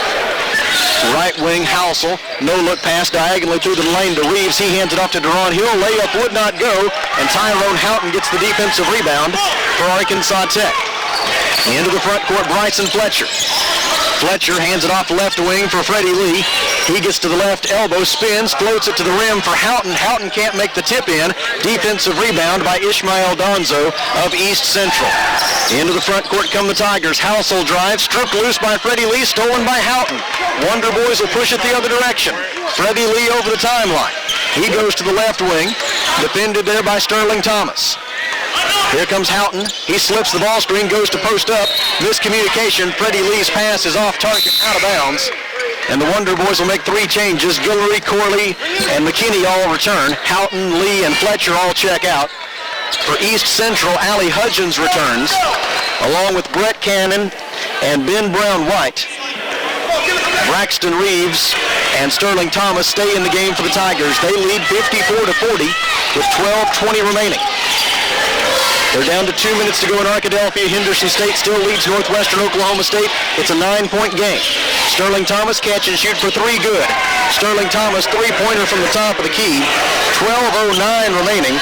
Right wing, Housel. No look pass diagonally through the lane to Reeves. He hands it off to Deron Hill. Layup would not go, and Tyrone Houghton gets the defensive rebound for Arkansas Tech. Into the front court, Bryson Fletcher. Fletcher hands it off left wing for Freddie Lee. He gets to the left elbow, spins, floats it to the rim for Houghton. Houghton can't make the tip in. Defensive rebound by Ishmael Donzo of East Central. Into the front court come the Tigers. Housel drives, stripped loose by Freddie Lee, stolen by Houghton. Wonder Boys will push it the other direction. Freddie Lee over the timeline. He goes to the left wing, defended there by Sterling Thomas. Here comes Houghton. He slips the ball screen, goes to post up. Miscommunication. Freddie Lee's pass is off target, out of bounds. And the Wonder Boys will make 3 changes. Guillory, Corley, and McKinney all return. Houghton, Lee, and Fletcher all check out. For East Central, Allie Hudgens returns, along with Brett Cannon and Ben Brown-White. Braxton Reeves and Sterling Thomas stay in the game for the Tigers. They lead 54-40 with 12:20 remaining. They're down to 2 minutes to go in Arkadelphia. Henderson State still leads Northwestern Oklahoma State. It's a 9-point game. Sterling Thomas catch and shoot for 3, good. Sterling Thomas, three-pointer from the top of the key. 12:09 remaining.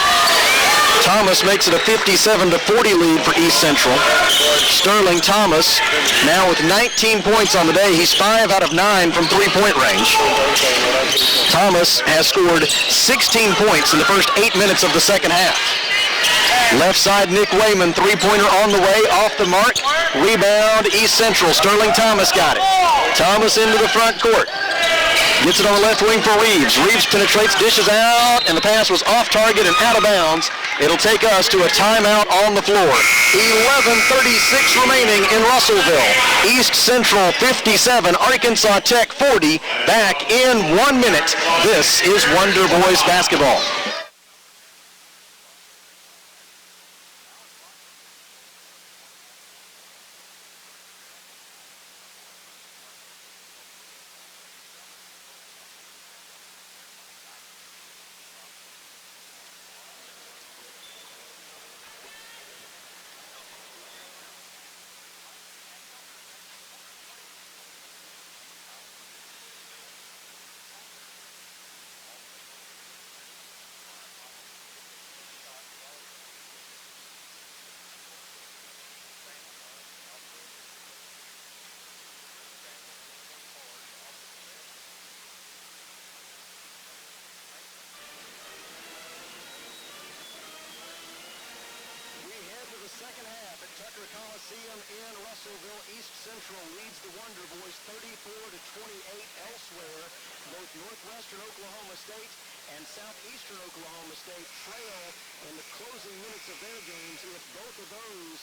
Thomas makes it a 57-40 lead for East Central. Sterling Thomas now with 19 points on the day. He's 5 out of 9 from three-point range. Thomas has scored 16 points in the first 8 minutes of the second half. Left side, Nick Wayman, three-pointer on the way, off the mark. Rebound, East Central. Sterling Thomas got it. Thomas into the front court. Gets it on the left wing for Reeves. Reeves penetrates, dishes out, and the pass was off target and out of bounds. It'll take us to a timeout on the floor. 11:36 remaining in Russellville. East Central 57, Arkansas Tech 40. Back in 1 minute. This is Wonder Boys basketball. In Russellville, East Central leads the Wonder Boys 34-28 elsewhere. Both Northwestern Oklahoma State and Southeastern Oklahoma State trail in the closing minutes of their games. If both of those...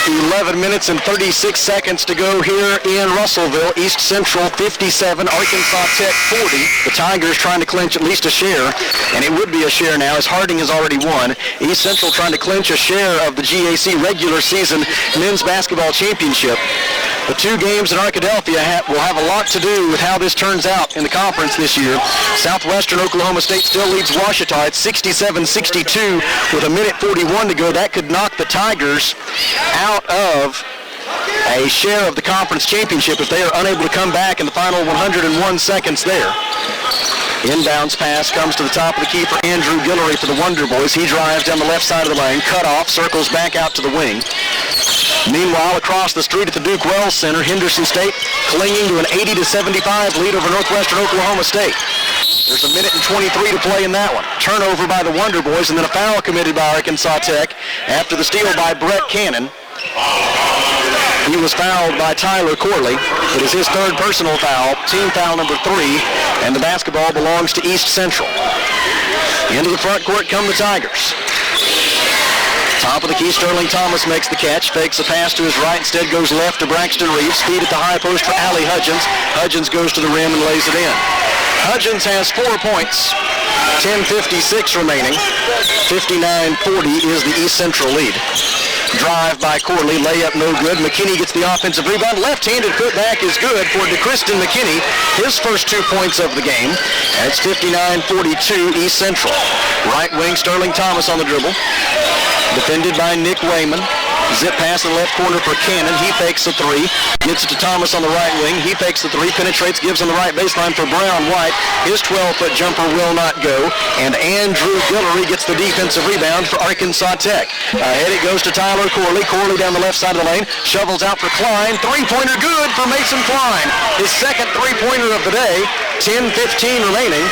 11 minutes and 36 seconds to go here in Russellville. East Central 57, Arkansas Tech 40. The Tigers trying to clinch at least a share, and it would be a share now as Harding has already won. East Central trying to clinch a share of the GAC regular season men's basketball championship. The two games in Arkadelphia will have a lot to do with how this turns out in the conference this year. Southwestern Oklahoma State still leads Ouachita at 67-62 with a minute 41 to go. That could knock the Tigers out of a share of the conference championship if they are unable to come back in the final 101 seconds there. Inbounds pass comes to the top of the key for Andrew Guillory for the Wonder Boys. He drives down the left side of the lane, cut off, circles back out to the wing. Meanwhile, across the street at the Duke Wells Center, Henderson State clinging to an 80-75 lead over Northwestern Oklahoma State. There's a minute and 23 to play in that one. Turnover by the Wonder Boys, and then a foul committed by Arkansas Tech after the steal by Brett Cannon. He was fouled by Tyler Corley. It is his third personal foul, team foul number 3, and the basketball belongs to East Central. Into the front court come the Tigers. Top of the key, Sterling Thomas makes the catch, fakes a pass to his right, instead goes left to Braxton Reeves. Feed at the high post for Allie Hudgens. Hudgens goes to the rim and lays it in. Hudgens has 4 points, 10:56 remaining. 59-40 is the East Central lead. Drive by Corley, layup no good. McKinney gets the offensive rebound. Left-handed putback is good for DeChriston McKinney, his first 2 points of the game. And it's 59-42 East Central. Right wing, Sterling Thomas on the dribble. Defended by Nick Wayman. Zip pass in the left corner for Cannon. He fakes the 3. Gets it to Thomas on the right wing. He fakes the 3. Penetrates, gives on the right baseline for Brown White. His 12-foot jumper will not go. And Andrew Guillory gets the defensive rebound for Arkansas Tech. Ahead it goes to Tyler Corley. Corley down the left side of the lane. Shovels out for Klein. Three-pointer good for Mason Klein. His second three-pointer of the day. 10:15 remaining.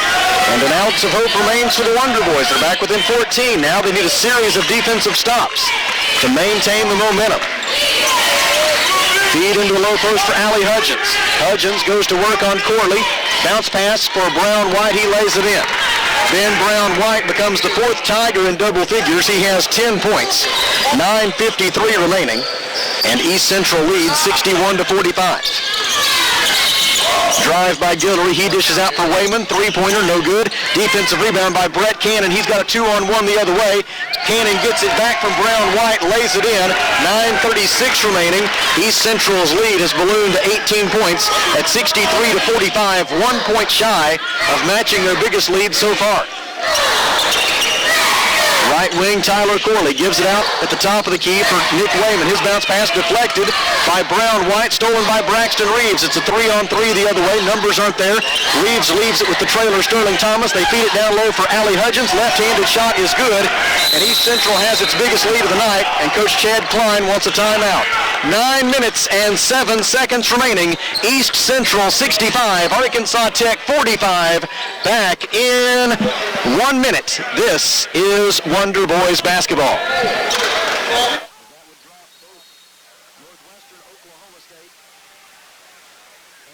And an ounce of hope remains for the Wonder Boys. They're back within 14. Now they need a series of defensive stops to maintain the momentum. Feed into the low post for Allie Hudgens. Hudgens goes to work on Corley. Bounce pass for Brown White. He lays it in. Then Brown White becomes the 4th Tiger in double figures. He has 10 points. 9:53 remaining. And East Central leads 61-45. Drive by Guillory. He dishes out for Wayman. Three-pointer, no good. Defensive rebound by Brett Cannon. He's got a 2-on-1 the other way. Cannon gets it back from Brown White, lays it in. 9:36 remaining. East Central's lead has ballooned to 18 points at 63-45, 1 point shy of matching their biggest lead so far. Right wing, Tyler Corley gives it out at the top of the key for Nick Wayman. His bounce pass deflected by Brown White, stolen by Braxton Reeves. It's a 3-on-3 the other way. Numbers aren't there. Reeves leaves it with the trailer, Sterling Thomas. They feed it down low for Allie Hudgens. Left-handed shot is good, and East Central has its biggest lead of the night, and Coach Chad Klein wants a timeout. 9 minutes and 7 seconds remaining. East Central 65, Arkansas Tech 45. Back in 1 minute. This is Wonder Boys basketball. That would drop both Northwestern Oklahoma State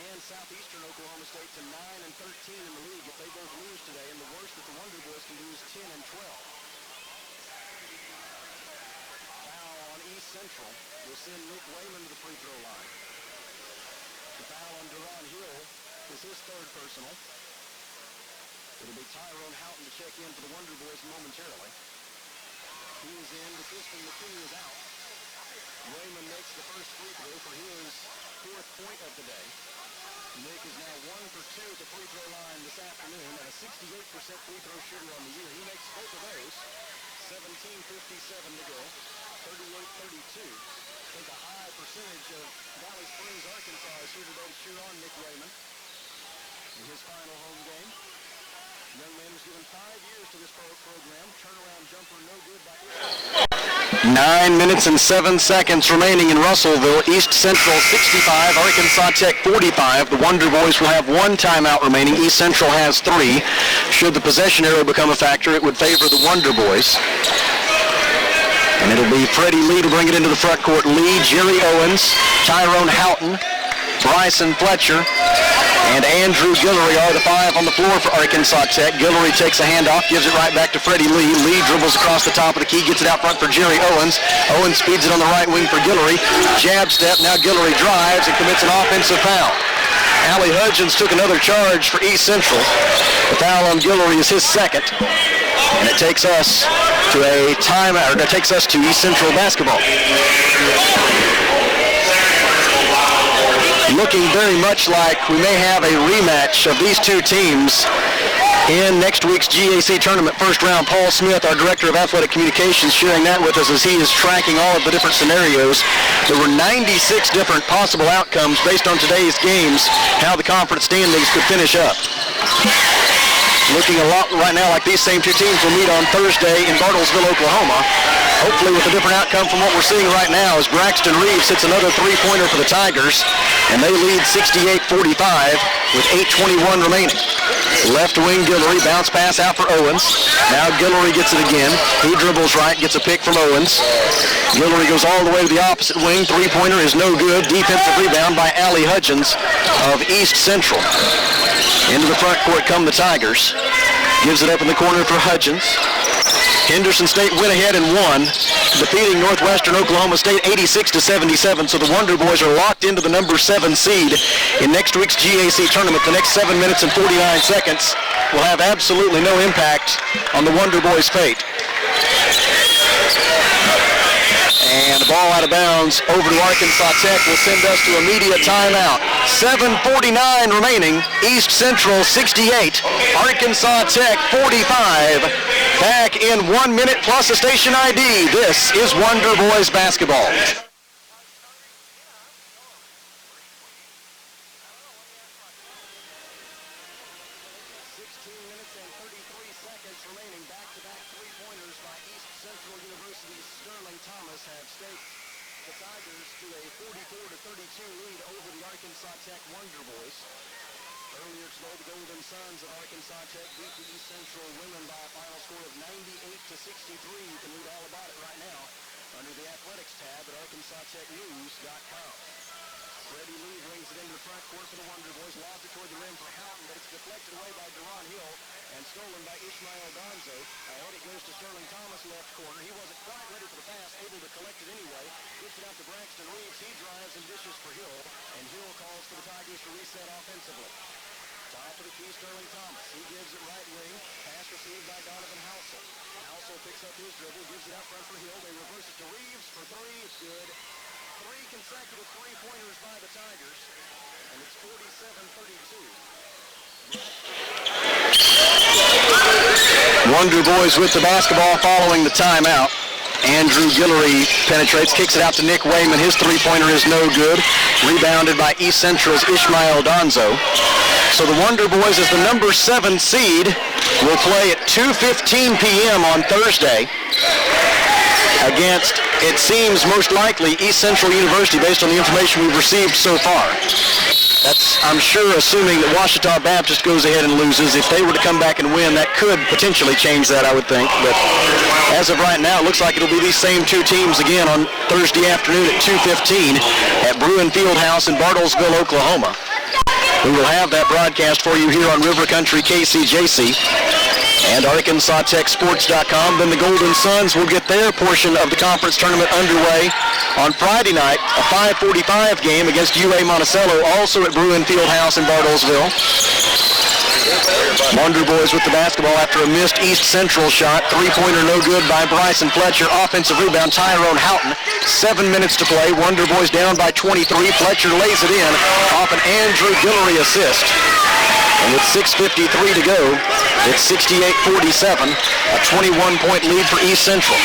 and Southeastern Oklahoma State to 9 and 13 in the league if they both lose today, and the worst that the Wonder Boys can do is 10 and 12. Foul on East Central will send Nick Wayman to the free throw line. The foul on Deron Hill is his third personal. It'll be Tyrone Houghton to check in for the Wonder Boys momentarily. He is in. Tristan McKinney is out. Wayman makes the first free throw for his fourth point of the day. Nick is now 1 for 2 at the free throw line this afternoon and a 68% free throw shooter on the year. He makes both of those. 17:57 to go. 38-32. I think a high percentage of Valley Springs, Arkansas is here today to cheer on Nick Wayman in his final home game. Young man was given 5 years to this program. Turnaround jumper no good by 9 minutes and 7 seconds remaining in Russellville. East Central 65, Arkansas Tech 45. The Wonder Boys will have 1 timeout remaining. East Central has 3. Should the possession arrow become a factor, it would favor the Wonder Boys. And it'll be Freddie Lee to bring it into the front court. Lee, Jerry Owens, Tyrone Houghton, Bryson Fletcher, and Andrew Guillory are the 5 on the floor for Arkansas Tech. Guillory takes a handoff, gives it right back to Freddie Lee. Lee dribbles across the top of the key, gets it out front for Jerry Owens. Owens speeds it on the right wing for Guillory. Jab step, now Guillory drives and commits an offensive foul. Allie Hudgens took another charge for East Central. The foul on Guillory is his second. And it takes us to a timeout, or it takes us to East Central basketball. Looking very much like we may have a rematch of these two teams in next week's GAC tournament first round. Paul Smith, our Director of Athletic Communications, sharing that with us as he is tracking all of the different scenarios. There were 96 different possible outcomes based on today's games, how the conference standings could finish up. Looking a lot right now like these same two teams will meet on Thursday in Bartlesville, Oklahoma. Hopefully with a different outcome from what we're seeing right now as Braxton Reeves hits another three-pointer for the Tigers, and they lead 68-45 with 8:21 remaining. Left wing Guillory, bounce pass out for Owens. Now Guillory gets it again. He dribbles right, gets a pick from Owens. Guillory goes all the way to the opposite wing. Three-pointer is no good. Defensive rebound by Allie Hudgens of East Central. Into the front court come the Tigers. Gives it up in the corner for Hudgens. Henderson State went ahead and won, defeating Northwestern Oklahoma State 86-77. So the Wonder Boys are locked into the number 7 seed in next week's GAC tournament. The next 7 minutes and 49 seconds will have absolutely no impact on the Wonder Boys' fate. And the ball out of bounds over to Arkansas Tech will send us to a media timeout. 7:49 remaining. East Central 68, Arkansas Tech 45. Back in 1 minute plus a station ID. This is Wonder Boys basketball. 16 minutes and 33 seconds remaining. Back-to-back three-pointers by East Central University's Sterling Thomas have staked the Tigers to a 44-32 lead over the Arkansas Tech Wonder Boys. Earlier today, the Golden Suns of Arkansas Tech beat the East Central women by a final score of 98-63. You can read all about it right now under the athletics tab at arkansastechnews.com. Freddie Lee brings it into the front court for the Wonder Boys, lobs it toward the rim for Houghton, but it's deflected away by Deron Hill and stolen by Ishmael Gonzo. Ahead it goes to Sterling Thomas, left corner. He wasn't quite ready for the pass, able to collect it anyway. Gets it out to Braxton Reeves. He drives and dishes for Hill, and Hill calls for the Tigers to reset offensively. Top of the key, Sterling Thomas. He gives it right wing. Pass received by Donovan Housel. Housel picks up his dribble, gives it out front for Hill. They reverse it to Reeves for three. It's good. 3 consecutive three-pointers by the Tigers, and it's 47-32. Wonder Boys with the basketball following the timeout. Andrew Guillory penetrates, kicks it out to Nick Wayman. His three-pointer is no good. Rebounded by East Central's Ishmael Donzo. So the Wonder Boys, as the number 7 seed, will play at 2:15 p.m. on Thursday against, it seems most likely, East Central University based on the information we've received so far. That's, I'm sure, assuming that Ouachita Baptist goes ahead and loses. If they were to come back and win, that could potentially change that, I would think. But as of right now, it looks like it'll be these same two teams again on Thursday afternoon at 2:15 at Bruin Fieldhouse in Bartlesville, Oklahoma. We will have that broadcast for you here on River Country KCJC and ArkansasTechSports.com. Then the Golden Suns will get their portion of the conference tournament underway on Friday night, a 5:45 game against UA Monticello, also at Bruin Fieldhouse in Bartlesville. Wonder Boys with the basketball after a missed East Central shot. Three-pointer no good by Bryson Fletcher. Offensive rebound, Tyrone Houghton. 7 minutes to play. Wonder Boys down by 23. Fletcher lays it in off an Andrew Guillory assist. And with 6:53 to go, it's 68-47, a 21-point lead for East Central.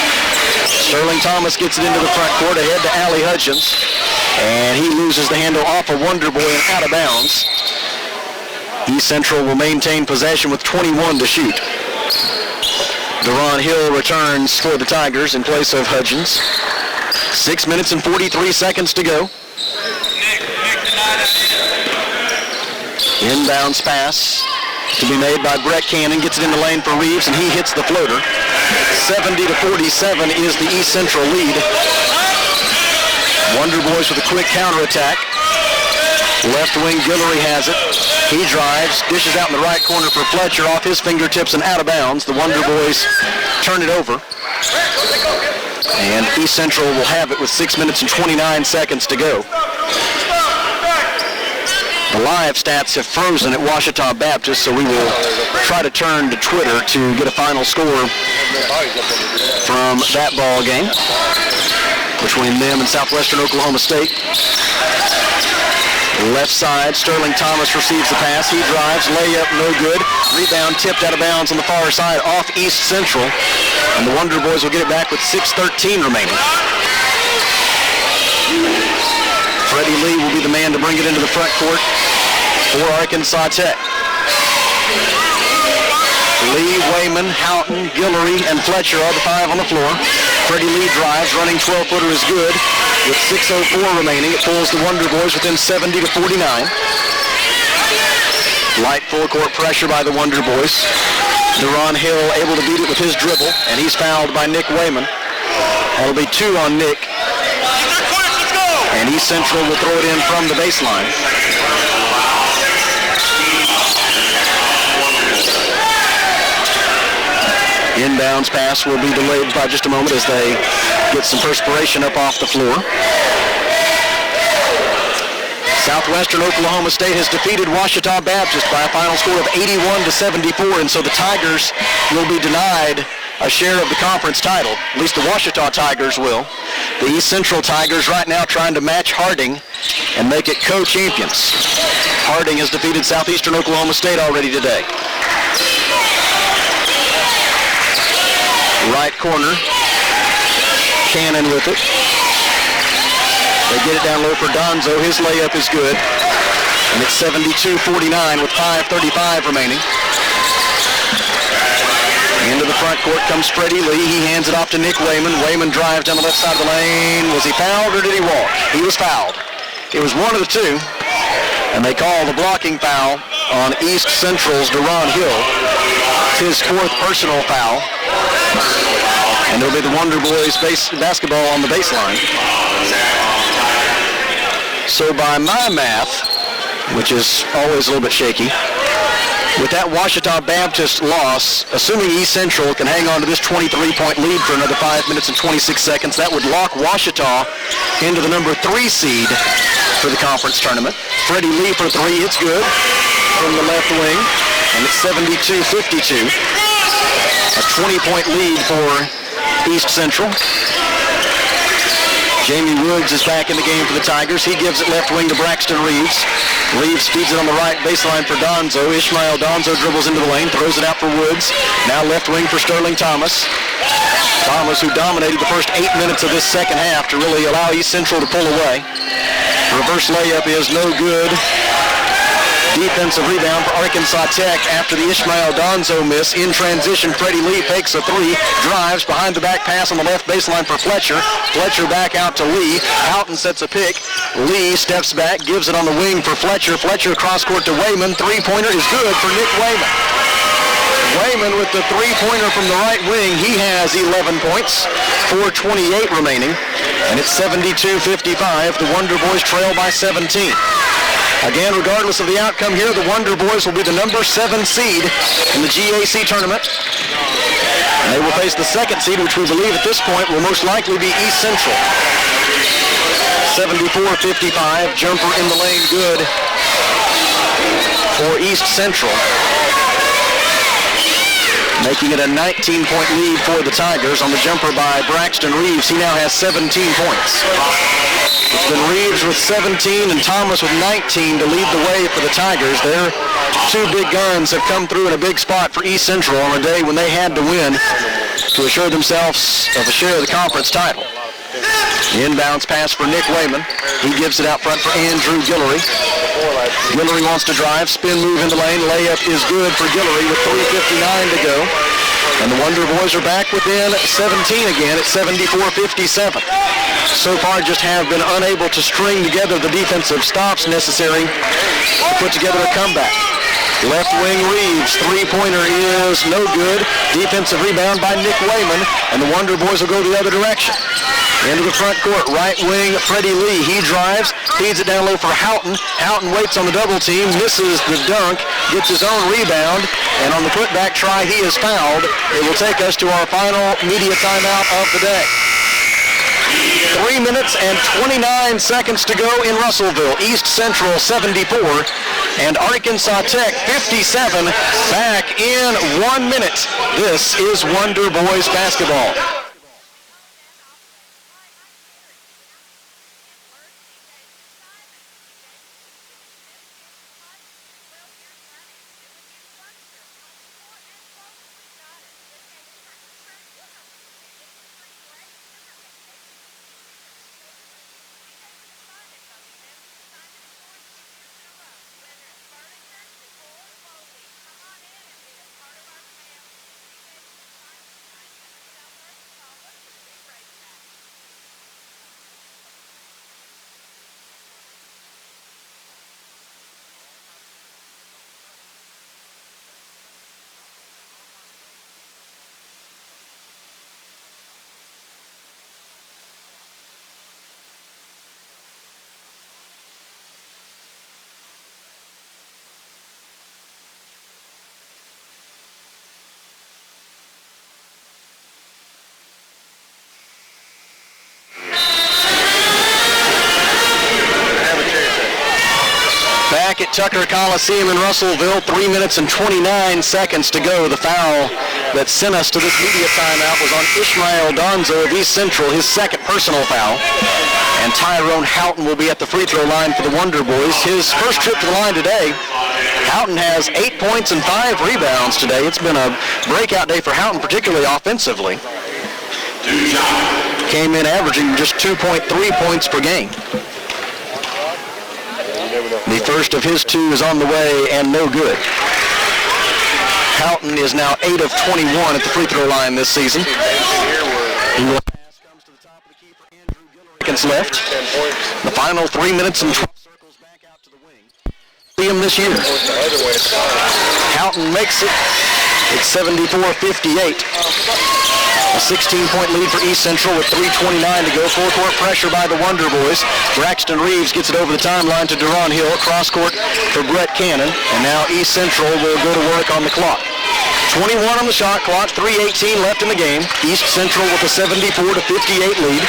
Sterling Thomas gets it into the front court ahead to Allie Hutchins. And he loses the handle off a Wonder Boy and out of bounds. East Central will maintain possession with 21 to shoot. Deron Hill returns for the Tigers in place of Hutchins. 6 minutes and 43 seconds to go. Inbounds pass to be made by Brett Cannon. Gets it in the lane for Reeves, and he hits the floater. 70-47 is the East Central lead. Wonder Boys with a quick counterattack. Left wing, Guillory has it. He drives, dishes out in the right corner for Fletcher, off his fingertips and out of bounds. The Wonder Boys turn it over. And East Central will have it with 6 minutes and 29 seconds to go. The live stats have frozen at Ouachita Baptist, so we will try to turn to Twitter to get a final score from that ball game between them and Southwestern Oklahoma State. Left side, Sterling Thomas receives the pass. He drives, layup, no good. Rebound tipped out of bounds on the far side off East Central. And the Wonder Boys will get it back with 6:13 remaining. Freddie Lee will be the man to bring it into the front court for Arkansas Tech. Lee, Wayman, Houghton, Guillory, and Fletcher are the five on the floor. Freddie Lee drives, running 12-footer is good. With 6:04 remaining, it pulls the Wonder Boys within 70-49. Light full court pressure by the Wonder Boys. Deron Hill able to beat it with his dribble, and he's fouled by Nick Wayman. That'll be 2 on Nick. And East Central will throw it in from the baseline. Inbounds pass will be delayed by just a moment as they get some perspiration up off the floor. Southwestern Oklahoma State has defeated Ouachita Baptist by a final score of 81-74, and so the Tigers will be denied a share of the conference title. At least the Ouachita Tigers will. The East Central Tigers right now trying to match Harding and make it co-champions. Harding has defeated Southeastern Oklahoma State already today. Right corner, Cannon with it. They get it down low for Donzo. His layup is good. And it's 72-49 with 5:35 remaining. Into the front court comes Freddie Lee. He hands it off to Nick Wayman. Wayman drives down the left side of the lane. Was he fouled or did he walk? He was fouled. It was one of the two. And they call the blocking foul on East Central's Deron Hill. It's his 4th personal foul. And it'll be the Wonder Boys basketball on the baseline. So by my math, which is always a little bit shaky, with that Ouachita Baptist loss, assuming East Central can hang on to this 23-point lead for another 5 minutes and 26 seconds, that would lock Ouachita into the number 3 seed for the conference tournament. Freddie Lee for 3, it's good from the left wing, and it's 72-52. A 20-point lead for East Central. Jamie Woods is back in the game for the Tigers. He gives it left wing to Braxton Reeves. Reeves feeds it on the right baseline for Donzo. Ishmael Donzo dribbles into the lane, throws it out for Woods. Now left wing for Sterling Thomas. Thomas, who dominated the first 8 minutes of this second half to really allow East Central to pull away. Reverse layup is no good. Defensive rebound for Arkansas Tech after the Ishmael Donzo miss. In transition, Freddie Lee fakes a three, drives behind the back pass on the left baseline for Fletcher. Fletcher back out to Lee. Houghton sets a pick. Lee steps back, gives it on the wing for Fletcher. Fletcher cross court to Wayman. Three-pointer is good for Nick Wayman. Wayman with the three-pointer from the right wing. He has 11 points, 4:28 remaining, and it's 72-55. The Wonder Boys trail by 17. Again, regardless of the outcome here, the Wonder Boys will be the number 7 seed in the GAC tournament. And they will face the second seed, which we believe at this point will most likely be East Central. 74-55, jumper in the lane, good for East Central. Making it a 19-point lead for the Tigers on the jumper by Braxton Reeves. He now has 17 points. It's been Reeves with 17 and Thomas with 19 to lead the way for the Tigers. Their two big guns have come through in a big spot for East Central on a day when they had to win to assure themselves of a share of the conference title. Inbounds pass for Nick Wayman. He gives it out front for Andrew Guillory. Guillory wants to drive, spin move in the lane. Layup is good for Guillory with 3:59 to go. And the Wonder Boys are back within 17 again at 74-57. So far just have been unable to string together the defensive stops necessary to put together a comeback. Left wing Reeves, three-pointer is no good. Defensive rebound by Nick Wayman, and the Wonder Boys will go the other direction. Into the front court, right wing Freddie Lee. He drives, feeds it down low for Houghton. Houghton waits on the double team, misses the dunk, gets his own rebound, and on the putback try he is fouled. It will take us to our final media timeout of the day. 3 minutes and 29 seconds to go in Russellville. East Central 74 and Arkansas Tech 57. Back in 1 minute. This is Wonder Boys basketball. Back at Tucker Coliseum in Russellville, 3 minutes and 29 seconds to go. The foul that sent us to this media timeout was on Ishmael Donzo of East Central, his second personal foul. And Tyrone Houghton will be at the free throw line for the Wonder Boys. His first trip to the line today. Houghton has 8 points and 5 rebounds today. It's been a breakout day for Houghton, particularly offensively. Came in averaging just 2.3 points per game. The first of his two is on the way and no good. Houghton is now 8 of 21 at the free throw line this season. The pass comes to the top of the key for Andrew Guillory. Seconds left. The final 3 minutes and 12 circles back out to the wing. See him this year. Houghton makes it. It's 74-58. A 16-point lead for East Central with 3:29 to go. Full court pressure by the Wonder Boys. Braxton Reeves gets it over the timeline to Deron Hill. Cross court for Brett Cannon. And now East Central will go to work on the clock. 21 on the shot clock, 3:18 left in the game. East Central with a 74-58 lead.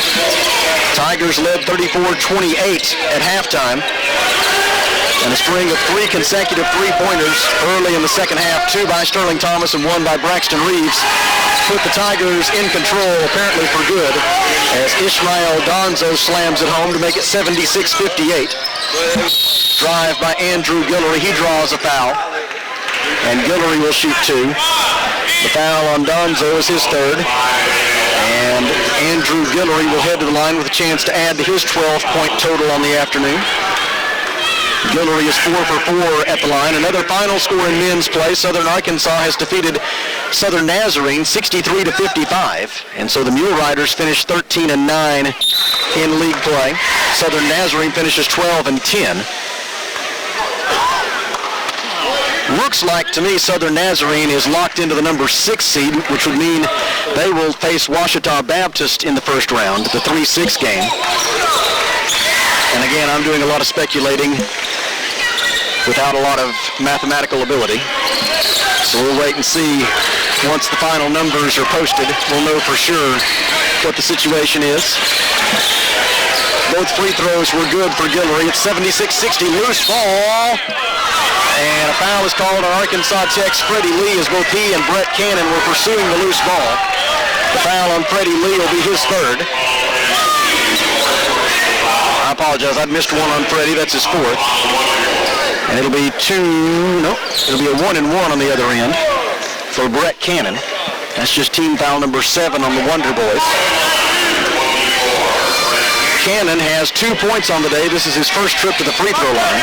Tigers led 34-28 at halftime. And a string of 3 consecutive three-pointers early in the second half, 2 by Sterling Thomas and 1 by Braxton Reeves, put the Tigers in control, apparently for good, as Ishmael Donzo slams it home to make it 76-58. Drive by Andrew Guillory. He draws a foul, and Guillory will shoot 2. The foul on Donzo is his third, and Andrew Guillory will head to the line with a chance to add to his 12-point total on the afternoon. Guillory is 4 for 4 at the line. Another final score in men's play. Southern Arkansas has defeated Southern Nazarene 63-55, and so the Mule Riders finish 13-9 in league play. Southern Nazarene finishes 12-10. Looks like to me Southern Nazarene is locked into the number 6 seed, which would mean they will face Ouachita Baptist in the first round, the 3-6 game. And again, I'm doing a lot of speculating without a lot of mathematical ability. So we'll wait and see. Once the final numbers are posted, we'll know for sure what the situation is. Both free throws were good for Guillory. It's 76-60, loose ball. And a foul is called on Arkansas Tech's Freddie Lee, as both he and Brett Cannon were pursuing the loose ball. The foul on Freddie Lee will be his third. I apologize, I missed one on Freddie. That's his fourth. And it'll be it'll be a 1-and-1 on the other end for Brett Cannon. That's just team foul number 7 on the Wonder Boys. Cannon has 2 points on the day. This is his first trip to the free throw line.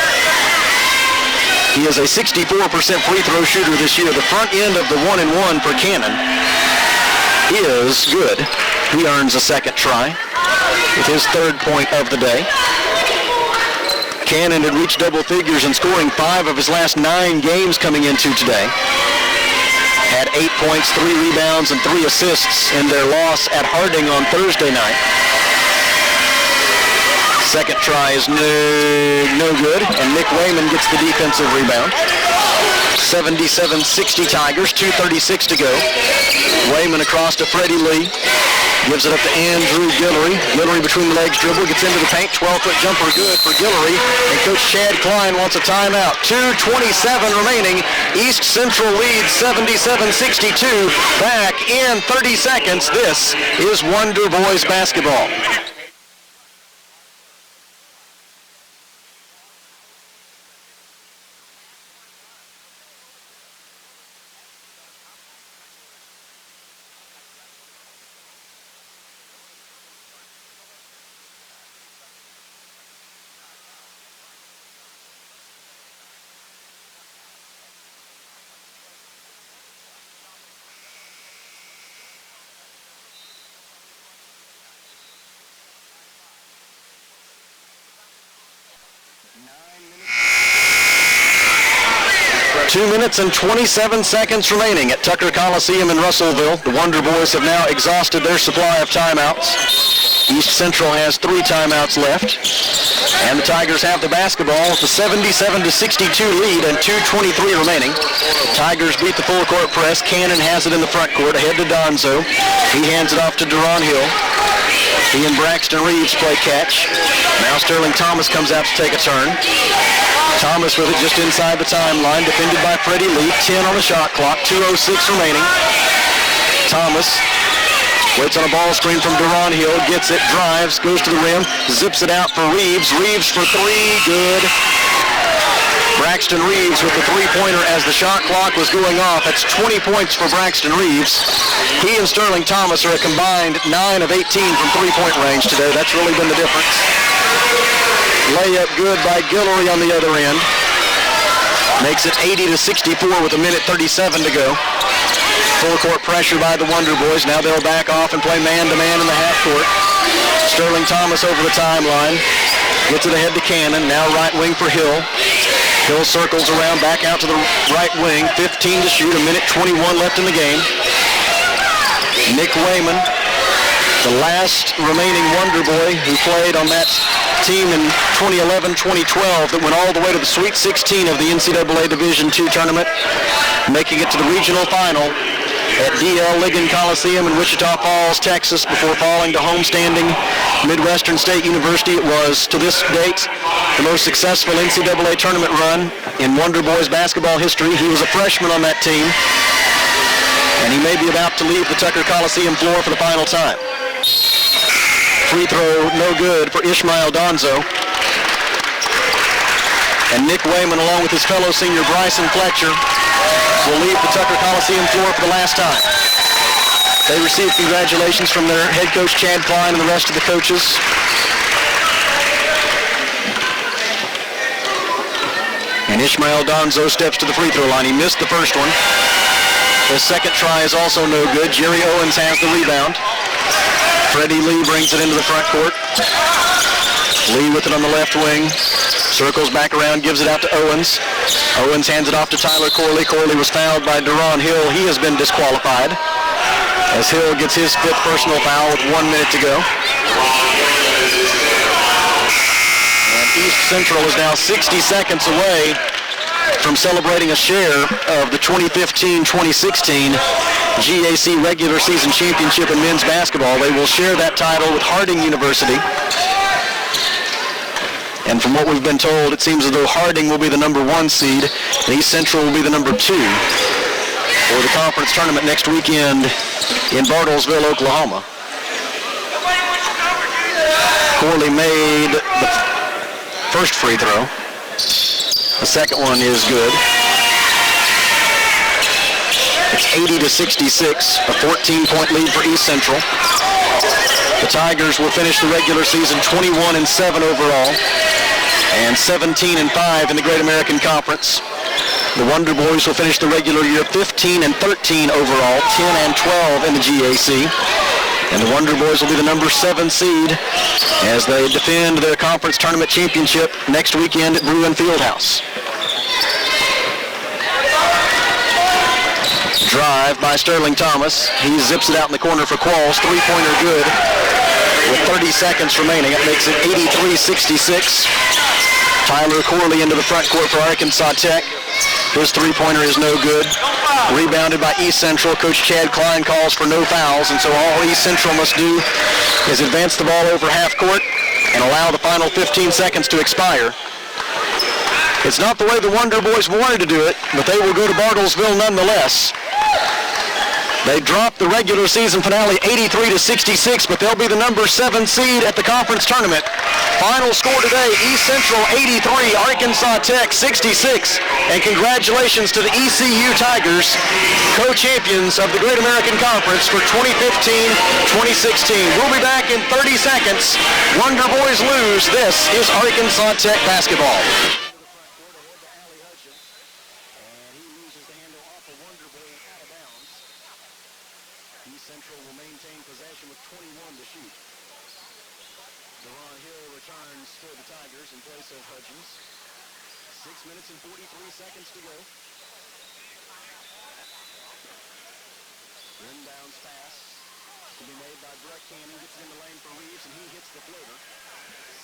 He is a 64% free throw shooter this year. The front end of the 1-and-1 for Cannon is good. He earns a second try with his third point of the day. Cannon had reached double figures in scoring 5 of his last 9 games coming into today. Had 8 points, 3 rebounds, and 3 assists in their loss at Harding on Thursday night. Second try is no good, and Nick Wayman gets the defensive rebound. 77-60 Tigers, 2:36 to go. Wayman across to Freddie Lee. Gives it up to Andrew Guillory. Guillory between the legs dribble, gets into the paint. 12-foot jumper good for Guillory. And Coach Chad Klein wants a timeout. 2:27 remaining. East Central leads 77-62. Back in 30 seconds. This is Wonder Boys basketball. Two minutes and 27 seconds remaining at Tucker Coliseum in Russellville. The Wonder Boys have now exhausted their supply of timeouts. East Central has 3 timeouts left. And the Tigers have the basketball with a 77-62 lead and 2:23 remaining. Tigers beat the full court press. Cannon has it in the front court, ahead to Donzo. He hands it off to Deron Hill. He and Braxton Reeves play catch. Now Sterling Thomas comes out to take a turn. Thomas with it just inside the timeline, defended by Freddie Lee. 10 on the shot clock, 2:06 remaining. Thomas waits on a ball screen from Deron Hill, gets it, drives, goes to the rim, zips it out for Reeves. Reeves for 3, good. Braxton Reeves with the 3-pointer as the shot clock was going off. That's 20 points for Braxton Reeves. He and Sterling Thomas are a combined 9 of 18 from 3-point range today. That's really been the difference. Layup good by Guillory on the other end. Makes it 80-64 with 1:37 to go. Full court pressure by the Wonder Boys. Now they'll back off and play man-to-man in the half court. Sterling Thomas over the timeline. Gets it ahead to Cannon. Now right wing for Hill. Hill circles around, back out to the right wing. 15 to shoot, 1:21 left in the game. Nick Wayman, the last remaining Wonder Boy who played on that team in 2011-2012 that went all the way to the Sweet 16 of the NCAA Division II tournament, making it to the regional final at D.L. Ligon Coliseum in Wichita Falls, Texas, before falling to homestanding Midwestern State University. It was, to this date, the most successful NCAA tournament run in Wonder Boys basketball history. He was a freshman on that team, and he may be about to leave the Tucker Coliseum floor for the final time. Free throw no good for Ishmael Donzo. And Nick Wayman, along with his fellow senior Bryson Fletcher, will leave the Tucker Coliseum floor for the last time. They receive congratulations from their head coach Chad Klein and the rest of the coaches. And Ishmael Donzo steps to the free throw line. He missed the first one. His second try is also no good. Jerry Owens has the rebound. Freddie Lee brings it into the front court. Lee with it on the left wing. Circles back around, gives it out to Owens. Owens hands it off to Tyler Corley. Corley was fouled by Deron Hill. He has been disqualified as Hill gets his fifth personal foul with 1 minute to go. And East Central is now 60 seconds away from celebrating a share of the 2015-2016 GAC regular season championship in men's basketball. They will share that title with Harding University. And from what we've been told, it seems as though Harding will be the number 1 seed, and East Central will be the number 2 for the conference tournament next weekend in Bartlesville, Oklahoma. Corley made the first free throw. The second one is good. It's 80-66, a 14-point lead for East Central. The Tigers will finish the regular season 21-7 overall and 17-5 in the Great American Conference. The Wonder Boys will finish the regular year 15-13 overall, 10-12 in the GAC. And the Wonder Boys will be the number 7 seed as they defend their conference tournament championship next weekend at Bruin Fieldhouse. Drive by Sterling Thomas. He zips it out in the corner for Qualls. Three-pointer good with 30 seconds remaining. It makes it 83-66. Tyler Corley into the front court for Arkansas Tech. His three-pointer is no good. Rebounded by East Central. Coach Chad Klein calls for no fouls, and so all East Central must do is advance the ball over half court and allow the final 15 seconds to expire. It's not the way the Wonder Boys wanted to do it, but they will go to Bartlesville nonetheless. They dropped the regular season finale 83-66, but they'll be the number 7 seed at the conference tournament. Final score today, East Central 83, Arkansas Tech 66. And congratulations to the ECU Tigers, co-champions of the Great American Conference for 2015-2016. We'll be back in 30 seconds. Wonder Boys lose. This is Arkansas Tech basketball. Central will maintain possession with 21 to shoot. Deron Hill returns for the Tigers in place of Hudgens. 6 minutes and 43 seconds to go. Inbounds pass to be made by Brett Cannon. Gets it in the lane for Reeves, and he hits the floater.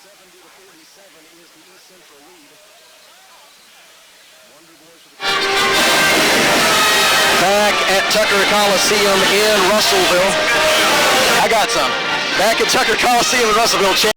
70-47 is the East Central lead. Wonder Boys for the... Back at Tucker Coliseum in Russellville. I got some. Back at Tucker Coliseum in Russellville.